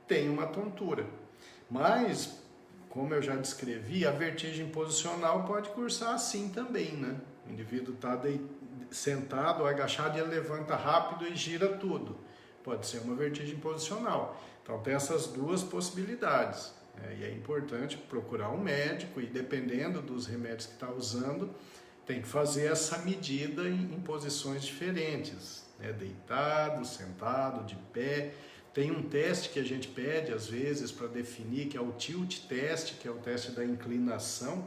tem uma tontura. Mas, como eu já descrevi, a vertigem posicional pode cursar assim também, né? O indivíduo está sentado, agachado, e ele levanta rápido e gira tudo. Pode ser uma vertigem posicional. Então, tem essas duas possibilidades, né? E é importante procurar um médico e, dependendo dos remédios que está usando, tem que fazer essa medida em posições diferentes, né? Deitado, sentado, de pé. Tem um teste que a gente pede às vezes para definir, que é o tilt test, que é o teste da inclinação,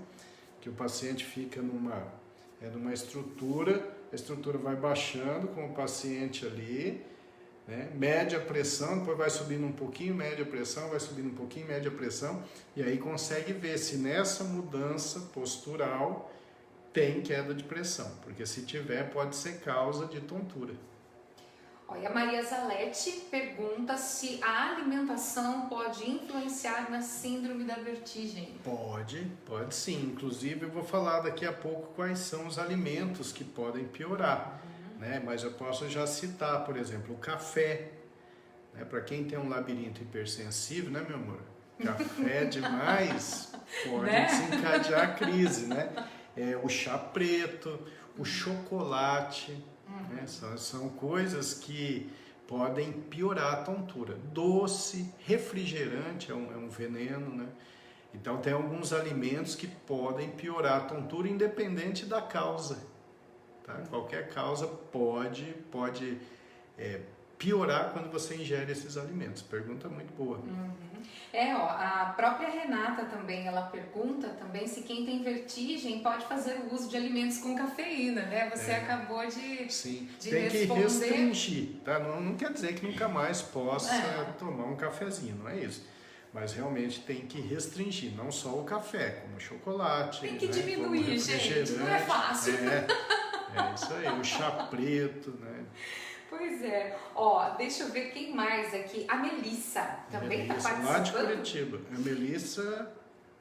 que o paciente fica numa estrutura, a estrutura vai baixando com o paciente ali, né? Mede a pressão, depois vai subindo um pouquinho, mede a pressão, vai subindo um pouquinho, mede a pressão, e aí consegue ver se nessa mudança postural tem queda de pressão, porque se tiver pode ser causa de tontura. Olha, a Maria Zalete pergunta se a alimentação pode influenciar na síndrome da vertigem. Pode sim. Inclusive eu vou falar daqui a pouco quais são os alimentos que podem piorar, né? Mas eu posso já citar, por exemplo, o café, né? Para quem tem um labirinto hipersensível, né, meu amor? Café demais pode desencadear a crise, né? O chá preto, o chocolate, né? São coisas que podem piorar a tontura. Doce, refrigerante é um veneno, né? Então tem alguns alimentos que podem piorar a tontura independente da causa, tá? Qualquer causa pode piorar quando você ingere esses alimentos. Pergunta muito boa. A própria Renata também, ela pergunta também se quem tem vertigem pode fazer o uso de alimentos com cafeína, né? Você acabou de Sim, de tem que responder. restringir, tá? Não quer dizer que nunca mais possa tomar um cafezinho, não é isso. Mas realmente tem que restringir, não só o café, como o chocolate. Tem que né? diminuir, gente, não é fácil. É isso aí, o chá preto, né? Pois é. Deixa eu ver quem mais aqui. A Melissa também está participando. Lá de Curitiba. A Melissa...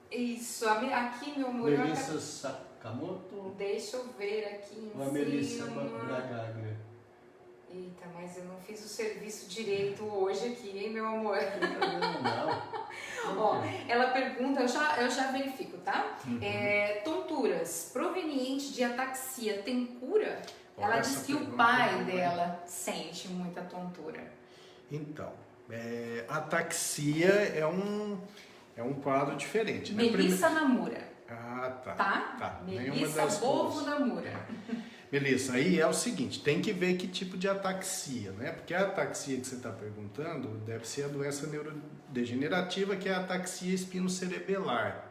Isso, aqui, meu amor. Melissa Sakamoto. Deixa eu ver aqui em ou a Melissa Bragagra? Eita, mas eu não fiz o serviço direito hoje aqui, hein, meu amor? Não. Ó, ela pergunta, eu já verifico, tá? Uhum. Tonturas provenientes de ataxia tem cura? Ela diz que o pergunta pai é dela sente muita tontura. Então, ataxia é um quadro diferente, né? Melissa Namura, Ah, tá. tá? Nenhuma Melissa das Bovo duas. Namura. Beleza, aí é o seguinte, tem que ver que tipo de ataxia, né? Porque a ataxia que você está perguntando deve ser a doença neurodegenerativa, que é a ataxia espinocerebelar.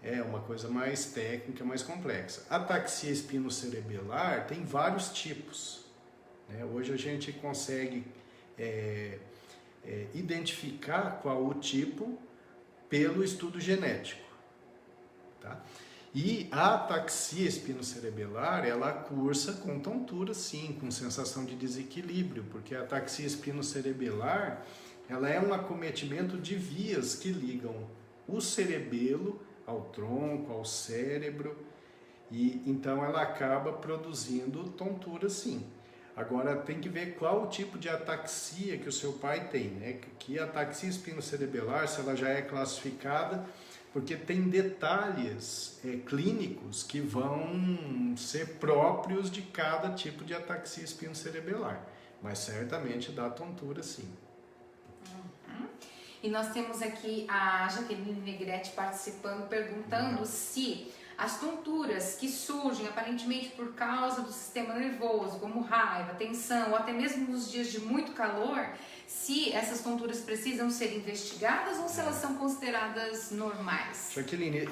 É uma coisa mais técnica, mais complexa. A ataxia espinocerebelar tem vários tipos, né? Hoje a gente consegue identificar qual o tipo pelo estudo genético, tá? E a ataxia espinocerebelar, ela cursa com tontura, sim, com sensação de desequilíbrio, porque a ataxia espinocerebelar, ela é um acometimento de vias que ligam o cerebelo ao tronco, ao cérebro, e então ela acaba produzindo tontura, sim. Agora tem que ver qual o tipo de ataxia que o seu pai tem, né? Que a ataxia espinocerebelar, se ela já é classificada, porque tem detalhes clínicos que vão ser próprios de cada tipo de ataxia espinocerebelar, mas certamente dá tontura, sim. E nós temos aqui a Jaqueline Negrete participando, perguntando se as tonturas que surgem aparentemente por causa do sistema nervoso, como raiva, tensão, ou até mesmo nos dias de muito calor, se essas tonturas precisam ser investigadas ou se elas são consideradas normais. Jaqueline,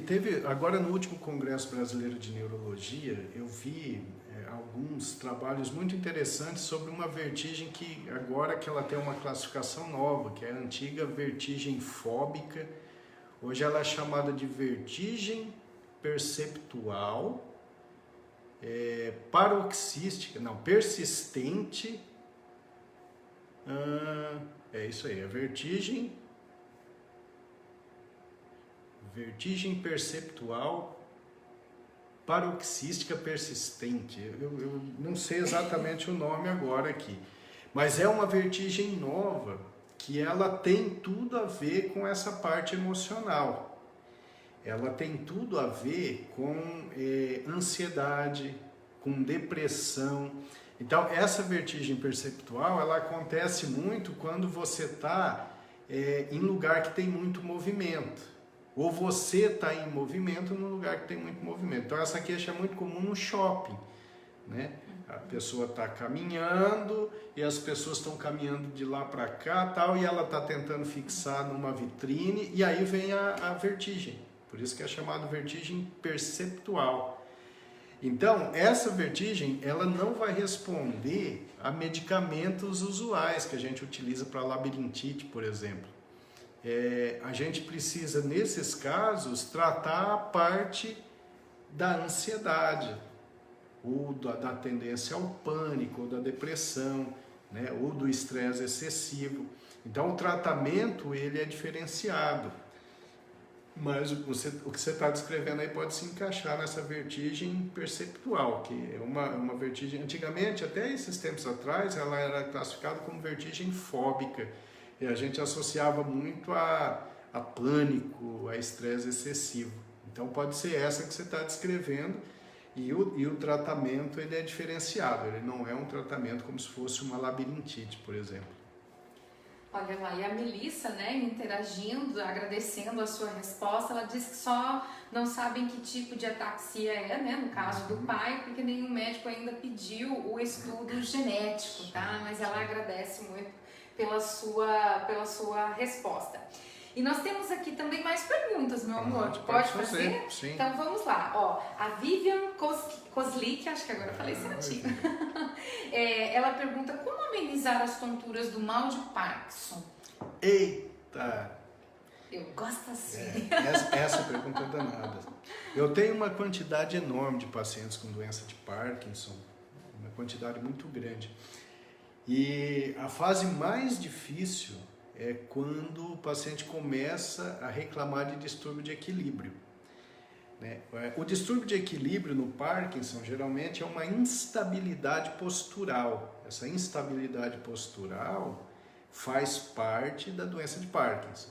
teve agora no último Congresso Brasileiro de Neurologia, eu vi alguns trabalhos muito interessantes sobre uma vertigem que agora que ela tem uma classificação nova, que é a antiga vertigem fóbica. Hoje ela é chamada de vertigem perceptual, paroxística, não, persistente. É isso aí, a vertigem perceptual paroxística persistente. Eu não sei exatamente o nome agora aqui, mas é uma vertigem nova que ela tem tudo a ver com essa parte emocional. Ela tem tudo a ver com ansiedade, com depressão. Então, essa vertigem perceptual, ela acontece muito quando você está em lugar que tem muito movimento. Ou você está em movimento num lugar que tem muito movimento. Então, essa queixa é muito comum no shopping, né? A pessoa está caminhando e as pessoas estão caminhando de lá para cá, tal, e ela está tentando fixar numa vitrine, e aí vem a vertigem. Por isso que é chamado vertigem perceptual. Então, essa vertigem, ela não vai responder a medicamentos usuais que a gente utiliza para labirintite, por exemplo. A gente precisa, nesses casos, tratar a parte da ansiedade, ou da tendência ao pânico, ou da depressão, né, ou do estresse excessivo. Então, o tratamento ele é diferenciado. Mas o que você está descrevendo aí pode se encaixar nessa vertigem perceptual, que é uma vertigem, antigamente, até esses tempos atrás, ela era classificada como vertigem fóbica, e a gente associava muito a pânico, a estresse excessivo. Então pode ser essa que você está descrevendo, e o tratamento ele é diferenciado, ele não é um tratamento como se fosse uma labirintite, por exemplo. Olha lá, e a Melissa, né, interagindo, agradecendo a sua resposta, ela disse que só não sabem que tipo de ataxia é, né, no caso do pai, porque nenhum médico ainda pediu o estudo genético, tá? Mas ela agradece muito pela sua resposta. E nós temos aqui também mais perguntas, meu amor. Pode fazer? Sim. Então vamos lá. Ó, a Vivian Kozlik, acho que agora eu falei certinho. Ela pergunta como amenizar as tonturas do mal de Parkinson. Eita! Eu gosto assim. Essa pergunta é danada. Eu tenho uma quantidade enorme de pacientes com doença de Parkinson, uma quantidade muito grande. E a fase mais difícil é quando o paciente começa a reclamar de distúrbio de equilíbrio. né? O distúrbio de equilíbrio no Parkinson geralmente é uma instabilidade postural. Essa instabilidade postural faz parte da doença de Parkinson.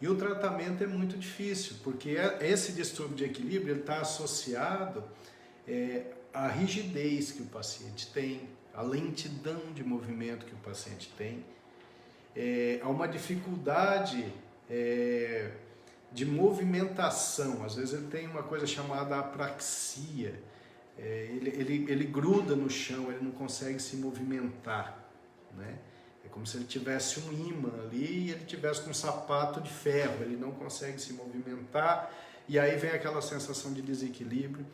E o tratamento é muito difícil, porque esse distúrbio de equilíbrio está associado à rigidez que o paciente tem, à lentidão de movimento que o paciente tem, a uma dificuldade de movimentação. Às vezes ele tem uma coisa chamada apraxia, ele gruda no chão, ele não consegue se movimentar, né? É como se ele tivesse um ímã ali e ele tivesse com um sapato de ferro, ele não consegue se movimentar e aí vem aquela sensação de desequilíbrio.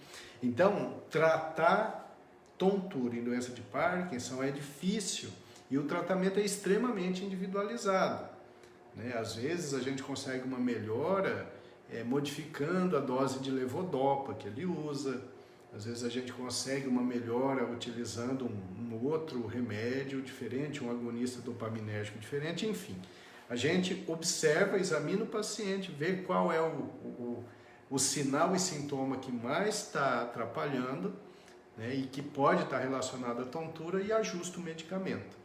Então, tratar tontura em doença de Parkinson é difícil e o tratamento é extremamente individualizado, né? Às vezes a gente consegue uma melhora modificando a dose de levodopa que ele usa. Às vezes a gente consegue uma melhora utilizando um outro remédio diferente, um agonista dopaminérgico diferente, enfim. A gente observa, examina o paciente, vê qual é o sinal e sintoma que mais está atrapalhando, né, e que pode estar relacionado à tontura e ajusta o medicamento.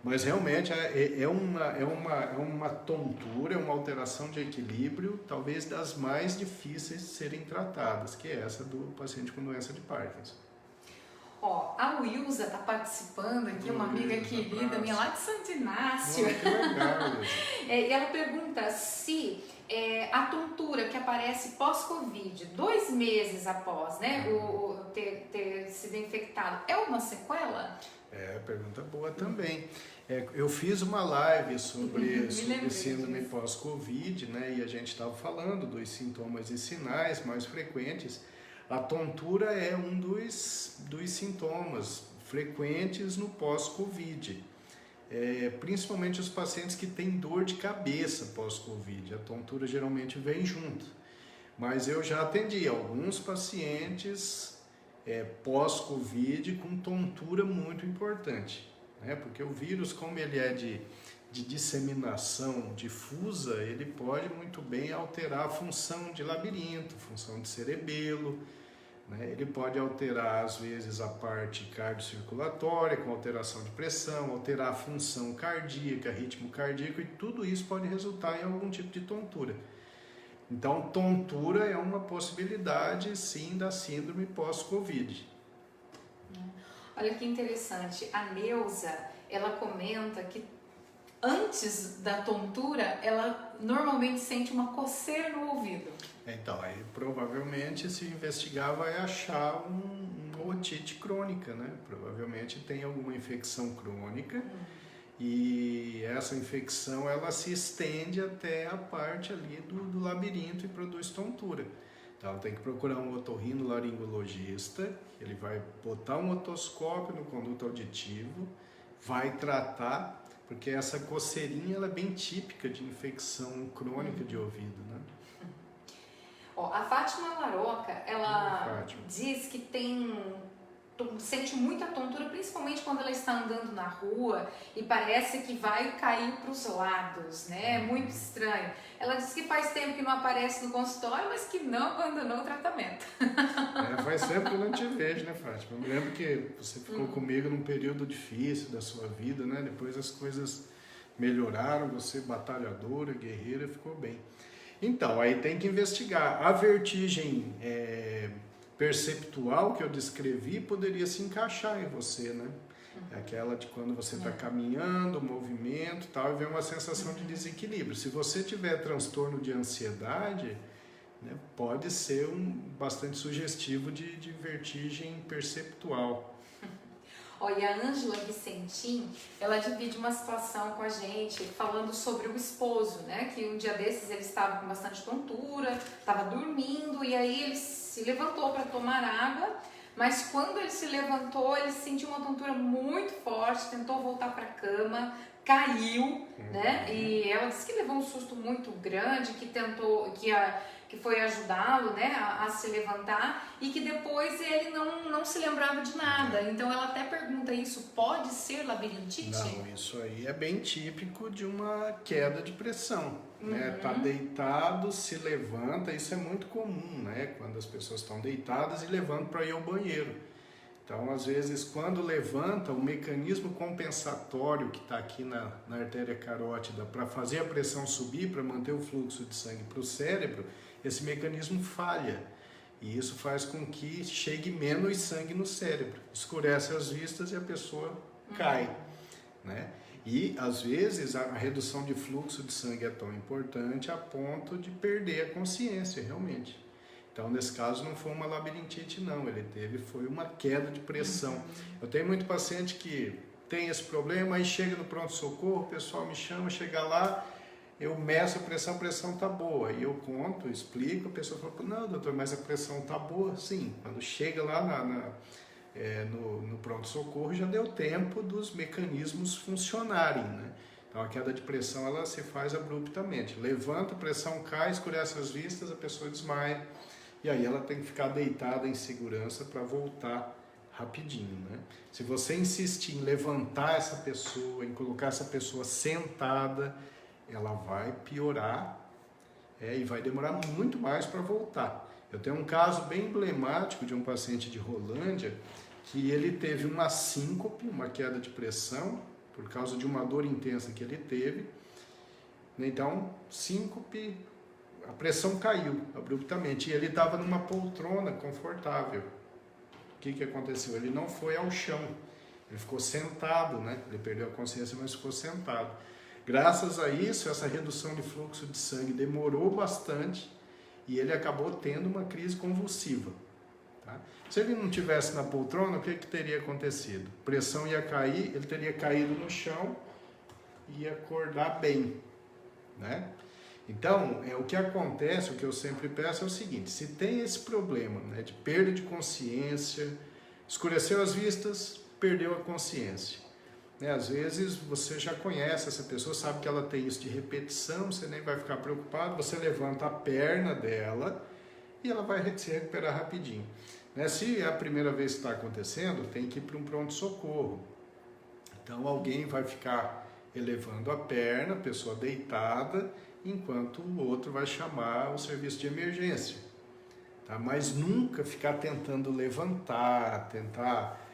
Mas realmente é uma tontura, é uma alteração de equilíbrio, talvez das mais difíceis de serem tratadas, que é essa do paciente com doença de Parkinson. Ó, a Wilza está participando aqui, uma amiga querida minha lá de Santo Inácio. Que legal, e ela pergunta se a tontura que aparece pós-Covid, 2 meses após, né, ter sido infectado, é uma sequela? Pergunta boa também. Eu fiz uma live sobre síndrome pós-Covid, né, e a gente estava falando dos sintomas e sinais mais frequentes. A tontura é um dos sintomas frequentes no pós-Covid. Principalmente os pacientes que têm dor de cabeça pós-Covid. A tontura geralmente vem junto. Mas eu já atendi alguns pacientes pós-Covid com tontura muito importante, né? Porque o vírus, como ele é de disseminação difusa, ele pode muito bem alterar a função de labirinto, função de cerebelo, né? Ele pode alterar às vezes a parte cardiocirculatória com alteração de pressão, alterar a função cardíaca, ritmo cardíaco, e tudo isso pode resultar em algum tipo de tontura. Então, tontura é uma possibilidade, sim, da síndrome pós-Covid. Olha que interessante. A Neuza, ela comenta que antes da tontura, ela normalmente sente uma coceira no ouvido. Então, aí provavelmente, se investigar, vai achar uma otite crônica, né? Provavelmente tem alguma infecção crônica. E essa infecção, ela se estende até a parte ali do labirinto e produz tontura. Então tem que procurar um otorrinolaringologista, ele vai botar um otoscópio no conduto auditivo, vai tratar, porque essa coceirinha ela é bem típica de infecção crônica de ouvido, né? Ó, a Fátima Laroca, ela diz que sente muita tontura, principalmente quando ela está andando na rua e parece que vai cair para os lados, né? É muito estranho. Ela diz que faz tempo que não aparece no consultório, mas que não abandonou o tratamento. Faz tempo que eu não te vejo, né, Fátima? Eu me lembro que você ficou comigo num período difícil da sua vida, né? Depois as coisas melhoraram, você batalhadora, guerreira, ficou bem. Então, aí tem que investigar. A vertigem perceptual que eu descrevi poderia se encaixar em você, né? Aquela de quando você está caminhando, movimento e tal, e vem uma sensação de desequilíbrio. Se você tiver transtorno de ansiedade, né, pode ser bastante sugestivo de vertigem perceptual. E a Ângela Vicentim, ela divide uma situação com a gente, falando sobre o esposo, né? Que um dia desses ele estava com bastante tontura, estava dormindo, e aí ele se levantou para tomar água, mas quando ele se levantou, ele sentiu uma tontura muito forte, tentou voltar para a cama, caiu, né? E ela disse que levou um susto muito grande, que que foi ajudá-lo, né, a se levantar, e que depois ele não se lembrava de nada. Então ela até pergunta isso, pode ser labirintite? Não, isso aí é bem típico de uma queda de pressão, né? Tá deitado, se levanta, isso é muito comum, né? Quando as pessoas estão deitadas e levantam para ir ao banheiro. Então, às vezes, quando levanta, o mecanismo compensatório que está aqui na artéria carótida para fazer a pressão subir, para manter o fluxo de sangue para o cérebro, esse mecanismo falha. E isso faz com que chegue menos sangue no cérebro, escurece as vistas e a pessoa cai, né? E, às vezes, a redução de fluxo de sangue é tão importante a ponto de perder a consciência, realmente. Então, nesse caso, não foi uma labirintite, não. Foi uma queda de pressão. Eu tenho muito paciente que tem esse problema, aí chega no pronto-socorro, o pessoal me chama, chega lá, eu meço a pressão tá boa. E eu conto, explico, a pessoa fala, não, doutor, mas a pressão tá boa. Sim, quando chega lá no pronto-socorro, já deu tempo dos mecanismos funcionarem, né? Então, a queda de pressão, ela se faz abruptamente. Levanta, a pressão cai, escurece as vistas, a pessoa desmaia. E aí ela tem que ficar deitada em segurança para voltar rapidinho, né? Se você insistir em levantar essa pessoa, em colocar essa pessoa sentada, ela vai piorar e vai demorar muito mais para voltar. Eu tenho um caso bem emblemático de um paciente de Rolândia que ele teve uma síncope, uma queda de pressão, por causa de uma dor intensa que ele teve. Então, síncope, a pressão caiu abruptamente e ele estava numa poltrona confortável. O que aconteceu? Ele não foi ao chão, ele ficou sentado, né? Ele perdeu a consciência, mas ficou sentado. Graças a isso, essa redução de fluxo de sangue demorou bastante e ele acabou tendo uma crise convulsiva. Tá? Se ele não tivesse na poltrona, o que teria acontecido? A pressão ia cair, ele teria caído no chão e ia acordar bem, né? Então, o que acontece, o que eu sempre peço é o seguinte, se tem esse problema, né, de perda de consciência, escureceu as vistas, perdeu a consciência. Né, às vezes você já conhece essa pessoa, sabe que ela tem isso de repetição, você nem vai ficar preocupado, você levanta a perna dela e ela vai se recuperar rapidinho. Né, se é a primeira vez que está acontecendo, tem que ir para um pronto-socorro. Então alguém vai ficar elevando a perna, a pessoa deitada, enquanto o outro vai chamar o serviço de emergência. Tá? Mas nunca ficar tentando levantar, tentar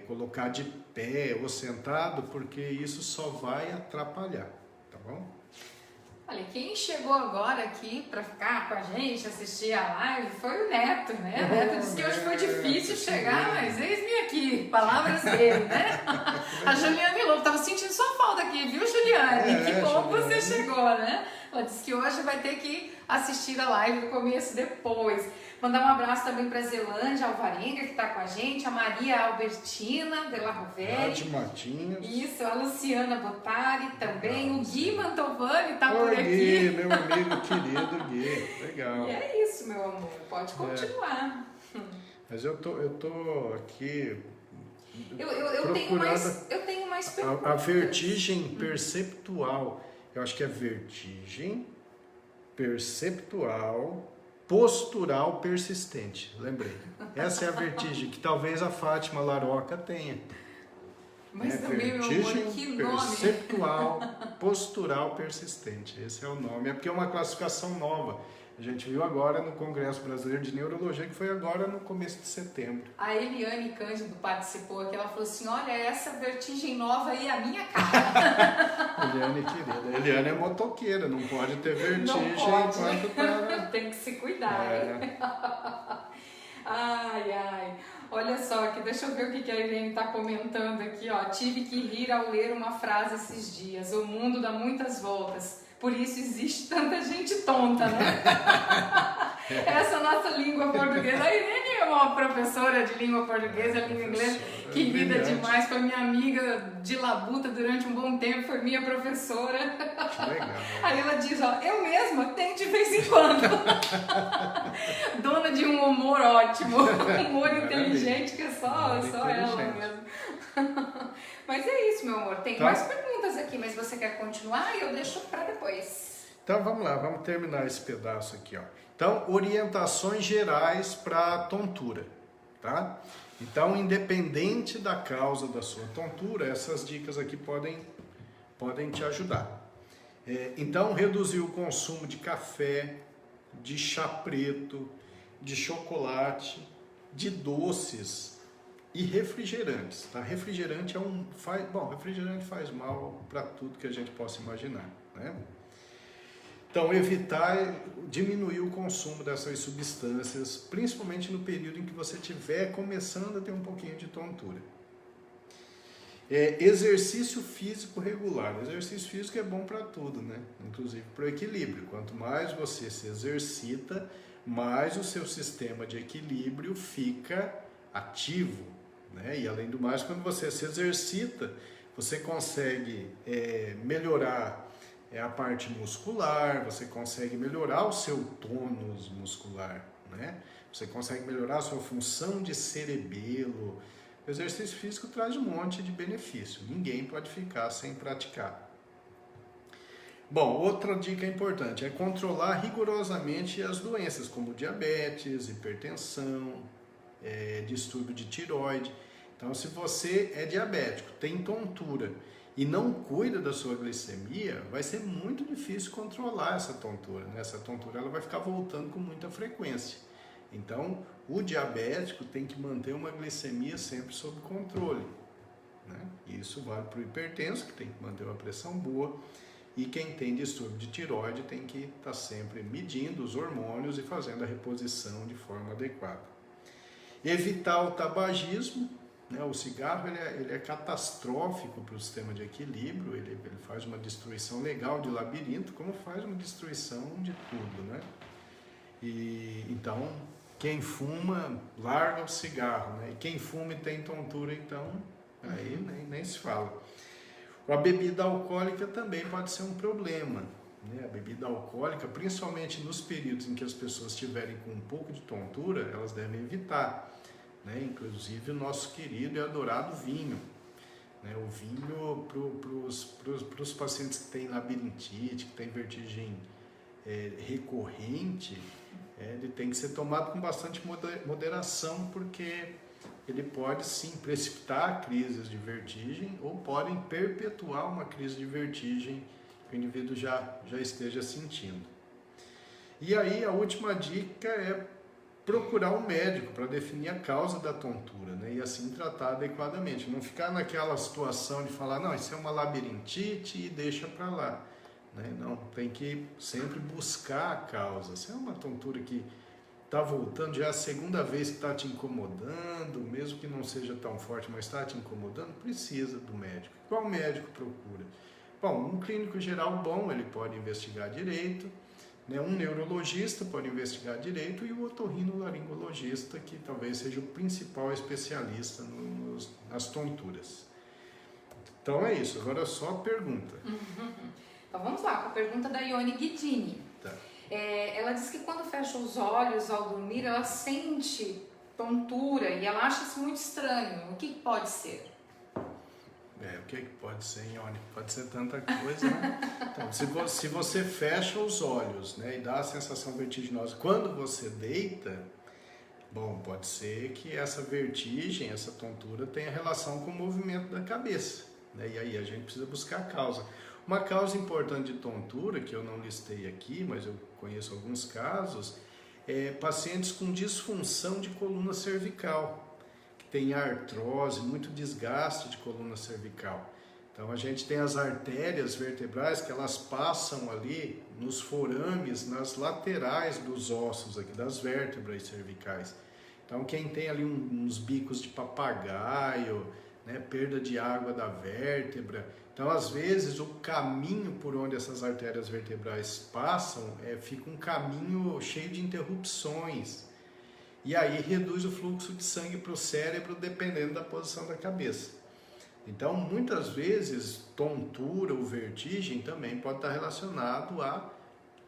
colocar de pé ou sentado, porque isso só vai atrapalhar, tá bom? Olha, quem chegou agora aqui para ficar com a gente, assistir a live, foi o Neto, né? O Neto disse que hoje foi difícil chegar, mas eis-me aqui, palavras dele, né? A Juliane Lobo, tava sentindo sua falta aqui, viu, Juliane? Que bom que você chegou, né? Ela disse que hoje vai ter que assistir a live do começo depois. Mandar um abraço também para a Zelândia Alvarenga, que está com a gente, a Maria Albertina de la Rovere. Matinhos. Isso, a Luciana Botari também, o Gui Mantovani está por aqui. Gui, meu amigo querido Gui, legal. E é isso, meu amor, pode continuar. Mas eu tô aqui eu tenho mais perguntas. A vertigem perceptual, eu acho que é vertigem perceptual postural persistente, lembrei. Essa é a vertigem que talvez a Fátima Laroca tenha. Mas também, meu amor, que nome! Perceptual postural persistente, esse é o nome. É porque é uma classificação nova. A gente viu agora no Congresso Brasileiro de Neurologia, que foi agora no começo de setembro. A Eliane Cândido participou aqui, ela falou assim, olha, essa vertigem nova aí é a minha cara. Eliane querida, Eliane é motoqueira, não pode ter vertigem enquanto tá... Tem que se cuidar, hein? Ai. Olha só aqui, deixa eu ver o que a Eliane está comentando aqui, ó. Tive que rir ao ler uma frase esses dias. O mundo dá muitas voltas. Por isso existe tanta gente tonta, né? Essa nossa língua portuguesa. A Irene é uma professora de língua portuguesa, língua inglesa, querida demais. Foi minha amiga de labuta durante um bom tempo, foi minha professora. Legal. Aí ela diz, ó, eu mesma tenho de vez em quando. Dona de um humor ótimo, humor inteligente, que é só ela mesmo. Mas é isso, meu amor. Tem mais perguntas aqui, mas você quer continuar e eu deixo para depois. Então vamos lá, vamos terminar esse pedaço aqui, ó. Então, orientações gerais para tontura, tá? Então, independente da causa da sua tontura, essas dicas aqui podem te ajudar. Então, reduzir o consumo de café, de chá preto, de chocolate, de doces e refrigerantes, tá? Refrigerante refrigerante faz mal para tudo que a gente possa imaginar, né? Então, diminuir o consumo dessas substâncias, principalmente no período em que você estiver começando a ter um pouquinho de tontura. Exercício físico regular. Exercício físico é bom para tudo, né? Inclusive para o equilíbrio. Quanto mais você se exercita, mais o seu sistema de equilíbrio fica ativo, né? E além do mais, quando você se exercita, você consegue melhorar a parte muscular, você consegue melhorar o seu tônus muscular, né? Você consegue melhorar a sua função de cerebelo. O exercício físico traz um monte de benefício, ninguém pode ficar sem praticar. Bom, outra dica importante é controlar rigorosamente as doenças, como diabetes, hipertensão, distúrbio de tireoide. Então, se você é diabético, tem tontura e não cuida da sua glicemia, vai ser muito difícil controlar essa tontura, né? Essa tontura ela vai ficar voltando com muita frequência. Então, o diabético tem que manter uma glicemia sempre sob controle, né? Isso vale para o hipertenso, que tem que manter uma pressão boa, e quem tem distúrbio de tireoide tem que estar sempre medindo os hormônios e fazendo a reposição de forma adequada. Evitar o tabagismo, né? O cigarro ele é catastrófico para o sistema de equilíbrio, ele faz uma destruição legal de labirinto, como faz uma destruição de tudo, né? Então, quem fuma, larga o cigarro, né? E quem fuma e tem tontura, então, aí nem se fala. A bebida alcoólica também pode ser um problema, né? A bebida alcoólica, principalmente nos períodos em que as pessoas estiverem com um pouco de tontura, elas devem evitar, né? Inclusive o nosso querido e adorado vinho, né? O vinho para os pacientes que têm labirintite, que têm vertigem recorrente, ele tem que ser tomado com bastante moderação, porque ele pode sim precipitar crises de vertigem ou podem perpetuar uma crise de vertigem que o indivíduo já esteja sentindo. E aí a última dica é procurar um médico para definir a causa da tontura, né? E assim tratar adequadamente. Não ficar naquela situação de falar, não, isso é uma labirintite e deixa para lá, né? Não, tem que sempre buscar a causa. Se é uma tontura que está voltando, já é a segunda vez que está te incomodando, mesmo que não seja tão forte, mas está te incomodando, precisa do médico. Qual médico procura? Bom, um clínico geral bom, ele pode investigar direito, né? Um neurologista pode investigar direito e o otorrinolaringologista, que talvez seja o principal especialista nas tonturas. Então é isso, agora só a pergunta. Então vamos lá, com a pergunta da Ione Guidini. Tá. Ela diz que quando fecha os olhos ao dormir, ela sente tontura e ela acha isso muito estranho. O que pode ser? O que pode ser, Ione? Pode ser tanta coisa, né? Então, se você fecha os olhos, né, e dá a sensação vertiginosa quando você deita, bom, pode ser que essa vertigem, essa tontura tenha relação com o movimento da cabeça, né? E aí a gente precisa buscar a causa. Uma causa importante de tontura, que eu não listei aqui, mas eu conheço alguns casos, é pacientes com disfunção de coluna cervical, que tem artrose, muito desgaste de coluna cervical. Então a gente tem as artérias vertebrais que elas passam ali nos forames, nas laterais dos ossos aqui, das vértebras cervicais. Então quem tem ali uns bicos de papagaio, né, perda de água da vértebra. Então, às vezes, o caminho por onde essas artérias vertebrais passam fica um caminho cheio de interrupções. E aí reduz o fluxo de sangue para o cérebro, dependendo da posição da cabeça. Então, muitas vezes, tontura ou vertigem também pode estar relacionado a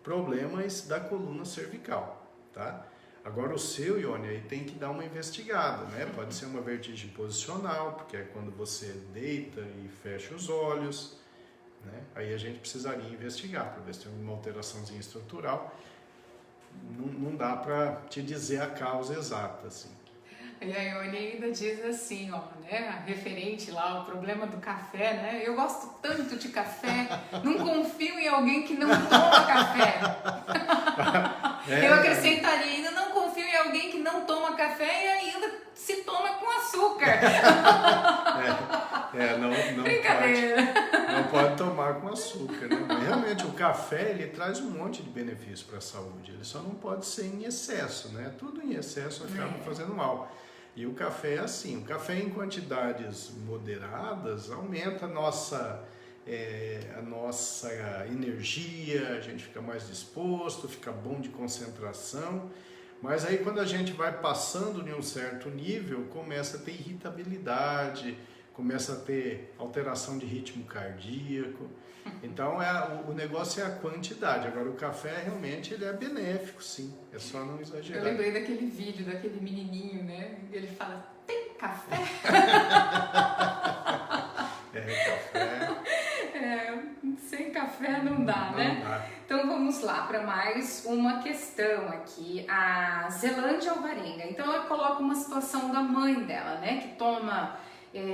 problemas da coluna cervical, tá? Agora o seu, Ione, aí tem que dar uma investigada, né? Pode ser uma vertigem posicional, porque é quando você deita e fecha os olhos, né? Aí a gente precisaria investigar para ver se tem uma alteraçãozinha estrutural. não dá para te dizer a causa exata, assim. E a Ione ainda diz assim, ó, né, referente lá ao problema do café, né, eu gosto tanto de café, não confio em alguém que não toma café. Eu acrescentaria ainda, não confio em alguém que não toma café e ainda se toma com açúcar. Não Brincadeira. não pode tomar com açúcar, né? Mas realmente o café, ele traz um monte de benefício para a saúde, ele só não pode ser em excesso, né? Tudo em excesso acaba fazendo mal. E o café é assim, o café em quantidades moderadas aumenta a nossa energia, a gente fica mais disposto, fica bom de concentração, mas aí quando a gente vai passando de um certo nível, começa a ter irritabilidade, começa a ter alteração de ritmo cardíaco. Então o negócio é a quantidade. Agora o café realmente ele é benéfico, sim, é só não exagerar. Eu lembrei daquele vídeo daquele menininho, né, ele fala, tem café? Café. Sem café não dá, né? Não dá. Então vamos lá para mais uma questão aqui. A Zelândia Alvarenga. Então ela coloca uma situação da mãe dela, né? Que toma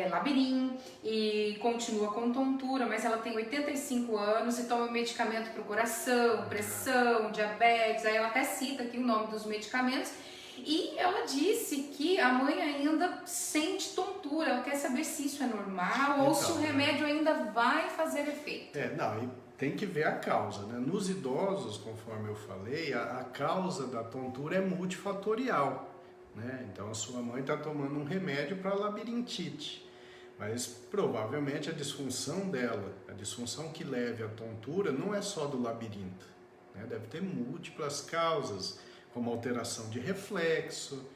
Labirin e continua com tontura, mas ela tem 85 anos e toma medicamento para o coração, pressão, diabetes. Aí ela até cita aqui o nome dos medicamentos. E ela disse que a mãe ainda sente tontura, ela quer saber se isso é normal ou se o remédio ainda vai fazer efeito. E tem que ver a causa, né? Nos idosos, conforme eu falei, a causa da tontura é multifatorial, né? Então a sua mãe está tomando um remédio para labirintite, mas provavelmente a disfunção dela, a disfunção que leve à tontura não é só do labirinto, né? Deve ter múltiplas causas, como alteração de reflexo,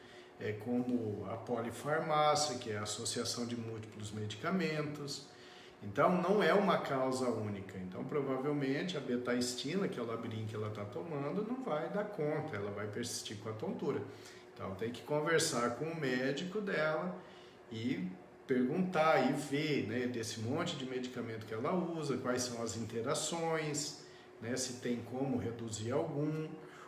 como a polifarmácia, que é a associação de múltiplos medicamentos. Então, não é uma causa única. Então, provavelmente, a betaestina, que é o Labirin que ela está tomando, não vai dar conta, ela vai persistir com a tontura. Então, tem que conversar com o médico dela e perguntar e ver, né, desse monte de medicamento que ela usa, quais são as interações, né, se tem como reduzir algum.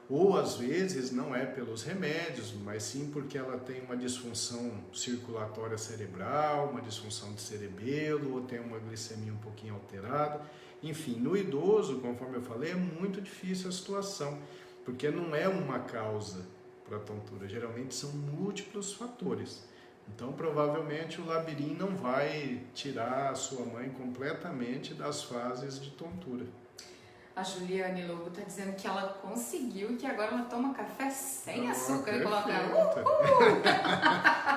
Ou às vezes não é pelos remédios, mas sim porque ela tem uma disfunção circulatória cerebral, uma disfunção de cerebelo, ou tem uma glicemia um pouquinho alterada. Enfim, no idoso, conforme eu falei, é muito difícil a situação, porque não é uma causa para a tontura, geralmente são múltiplos fatores. Então, provavelmente o Labirin não vai tirar a sua mãe completamente das fases de tontura. A Juliane Lobo está dizendo que ela conseguiu, que agora ela toma café sem açúcar e coloca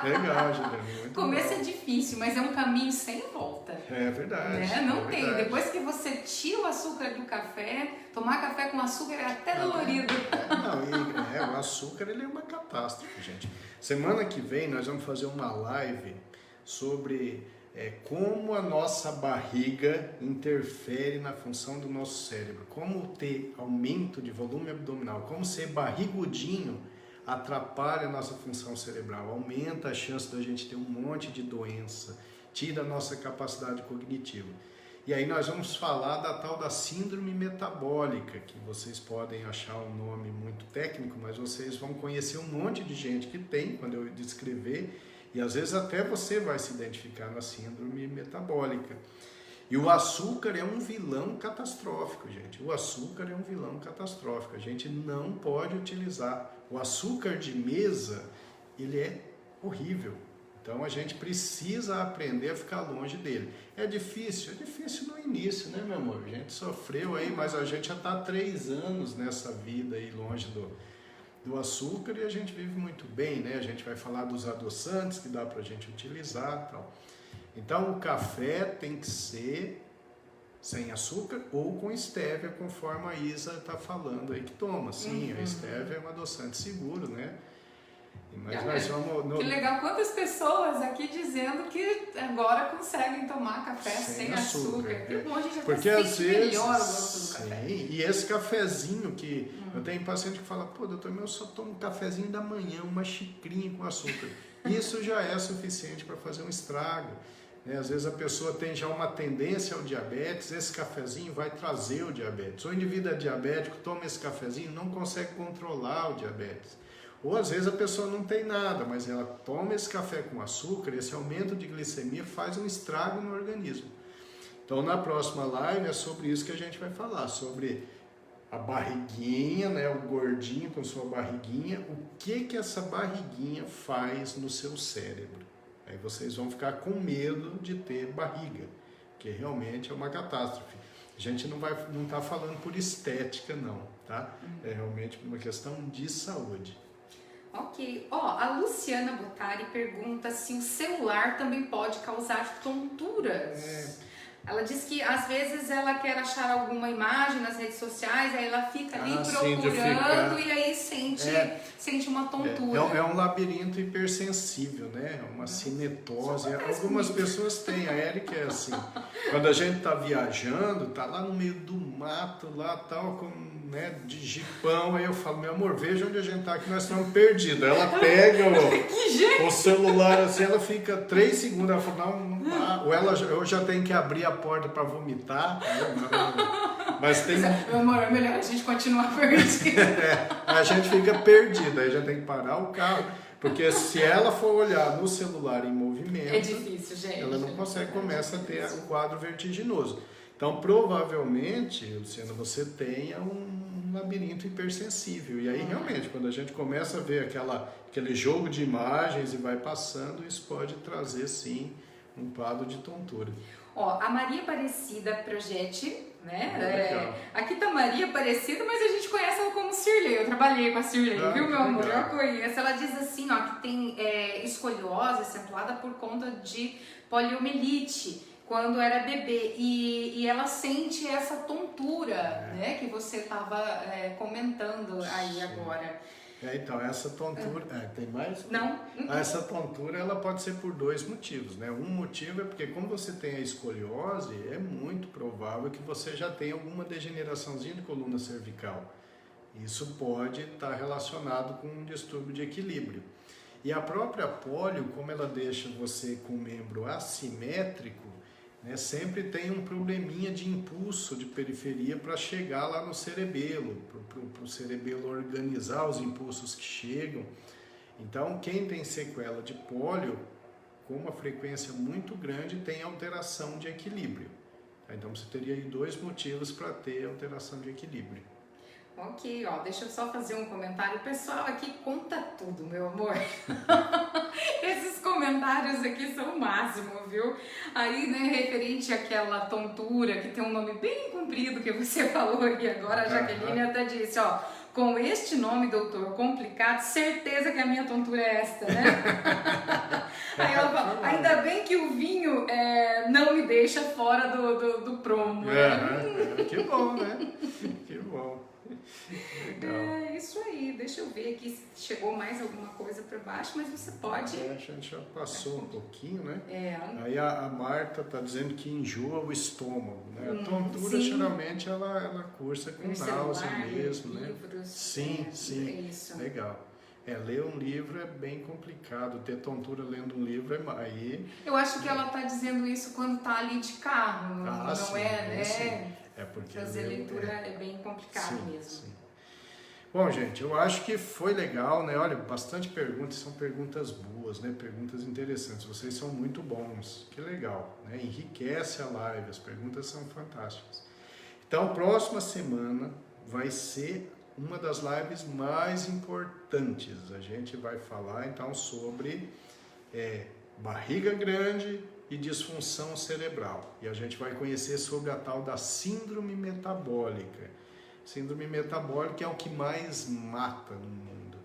Legal, Juliane. Muito começo bom. É difícil, mas é um caminho sem volta. É verdade. Né? Não tem. Verdade. Depois que você tira o açúcar do café, tomar café com açúcar é até dolorido. O açúcar ele é uma catástrofe, gente. Semana que vem nós vamos fazer uma live sobre como a nossa barriga interfere na função do nosso cérebro, como ter aumento de volume abdominal, como ser barrigudinho atrapalha a nossa função cerebral, aumenta a chance da gente ter um monte de doença, tira a nossa capacidade cognitiva. E aí nós vamos falar da tal da síndrome metabólica, que vocês podem achar um nome muito técnico, mas vocês vão conhecer um monte de gente que tem, quando eu descrever, e às vezes até você vai se identificar na síndrome metabólica. E o açúcar é um vilão catastrófico, gente. O açúcar é um vilão catastrófico. A gente não pode utilizar. O açúcar de mesa, ele é horrível. Então a gente precisa aprender a ficar longe dele. É difícil no início, né, meu amor? A gente sofreu aí, mas a gente já está há 3 anos nessa vida aí longe do açúcar e a gente vive muito bem, né? A gente vai falar dos adoçantes que dá pra gente utilizar e tal. Então o café tem que ser sem açúcar ou com estévia, conforme a Isa está falando aí que toma. Sim, a estévia é um adoçante seguro, né? Mas nós vamos... Que legal, quantas pessoas aqui dizendo que agora conseguem tomar café sem açúcar. Que bom, a gente já porque às vezes melhor o gosto do café. E esse cafezinho que... Eu tenho paciente que fala, pô, doutor, eu só tomo um cafezinho da manhã, uma xicrinha com açúcar. Isso já é suficiente para fazer um estrago. né? Às vezes a pessoa tem já uma tendência ao diabetes, esse cafezinho vai trazer o diabetes. O indivíduo é diabético, toma esse cafezinho, não consegue controlar o diabetes. Ou às vezes a pessoa não tem nada, mas ela toma esse café com açúcar, esse aumento de glicemia faz um estrago no organismo. Então na próxima live é sobre isso que a gente vai falar, sobre a barriguinha, né, o gordinho com sua barriguinha, o que essa barriguinha faz no seu cérebro. Aí vocês vão ficar com medo de ter barriga, que realmente é uma catástrofe. A gente não está falando por estética não, tá? É realmente uma questão de saúde. Ok. A Luciana Botari pergunta se o celular também pode causar tonturas. Ela diz que às vezes ela quer achar alguma imagem nas redes sociais, aí ela fica ali procurando e aí sente uma tontura. É um labirinto hipersensível, né? É uma cinetose. Algumas pessoas têm, a Érica é assim. Quando a gente tá viajando, tá lá no meio do mato, lá tal, né, de jipão, aí eu falo, meu amor, veja onde a gente tá, que nós estamos perdidos. Ela pega o celular assim, ela fica 3 segundos, ela fala, não dá. Ou eu já tenho que abrir a porta para vomitar. Mas tem... Meu amor, é melhor a gente continuar perdido. A gente fica perdido, aí já tem que parar o carro. Porque se ela for olhar no celular em movimento, é difícil, gente. Ela não consegue, começa a ter um quadro vertiginoso. Então, provavelmente, Luciana, você tenha um labirinto hipersensível. E aí, realmente, quando a gente começa a ver aquele jogo de imagens e vai passando, isso pode trazer, sim, um quadro de tontura. A Maria Aparecida Projetti, né? Aqui tá Maria Aparecida, mas a gente conhece ela como Cirlei. Eu trabalhei com a Cirlei, viu, meu amor? Eu a conheço. Ela diz assim, que tem escoliose acentuada por conta de poliomielite quando era bebê, e ela sente essa tontura, né, que você estava comentando aí agora. Então, essa tontura... tem mais? Não. Essa tontura, ela pode ser por 2 motivos, né? Um motivo é porque, como você tem a escoliose, é muito provável que você já tenha alguma degeneraçãozinha de coluna cervical. Isso pode estar relacionado com um distúrbio de equilíbrio. E a própria polio, como ela deixa você com o membro assimétrico, né, sempre tem um probleminha de impulso de periferia para chegar lá no cerebelo, para o cerebelo organizar os impulsos que chegam. Então, quem tem sequela de polio, com uma frequência muito grande, tem alteração de equilíbrio. Então, você teria aí 2 motivos para ter alteração de equilíbrio. Ok, deixa eu só fazer um comentário. O pessoal aqui conta tudo, meu amor. Esses comentários aqui são o máximo, viu? Aí, né, referente àquela tontura, que tem um nome bem comprido que você falou aqui agora, a Jaqueline até disse, com este nome, doutor, complicado, certeza que a minha tontura é esta, né? Aí ela fala, ainda bem que o vinho não me deixa fora do promo. Que bom, né? Que bom. Legal. É isso aí, deixa eu ver aqui se chegou mais alguma coisa para baixo, mas você pode. A gente já passou um pouquinho, né? Aí a Marta está dizendo que enjoa o estômago, né? A tontura geralmente ela cursa com náusea mesmo, né? Livros, sim. É isso. Legal. Ler um livro é bem complicado, ter tontura lendo um livro aí... Eu acho que ela está dizendo isso quando está ali de carro, não sim, né? Sim. Porque fazer leitura é bem complicado mesmo. Sim. Bom, gente, eu acho que foi legal, né? Olha, bastante perguntas, são perguntas boas, né? Perguntas interessantes. Vocês são muito bons, que legal, né? Enriquece a live, as perguntas são fantásticas. Então, próxima semana vai ser uma das lives mais importantes. A gente vai falar, então, sobre barriga grande e disfunção cerebral. E a gente vai conhecer sobre a tal da síndrome metabólica. Síndrome metabólica é o que mais mata no mundo,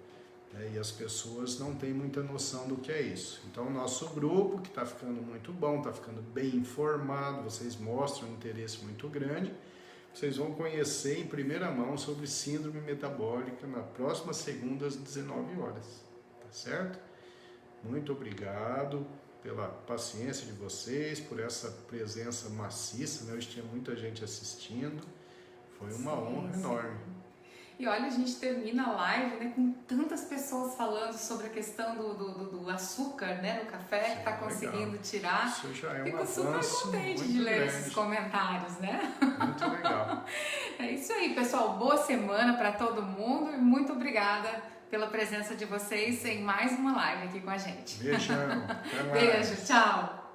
né? E as pessoas não têm muita noção do que é isso. Então, o nosso grupo, que está ficando muito bom, está ficando bem informado, vocês mostram um interesse muito grande, vocês vão conhecer em primeira mão sobre síndrome metabólica na próxima segunda às 19 horas. Tá certo? Muito obrigado pela paciência de vocês, por essa presença maciça, né? Hoje tinha muita gente assistindo, foi uma honra enorme. E olha, a gente termina a live, né, com tantas pessoas falando sobre a questão do açúcar, né, no café, que está conseguindo tirar. Isso já é um Fico super avanço contente muito de ler grande. esses comentários, né? Muito legal. É isso aí, pessoal. Boa semana para todo mundo e muito obrigada pela presença de vocês em mais uma live aqui com a gente. Beijão. Até mais. Beijo, tchau.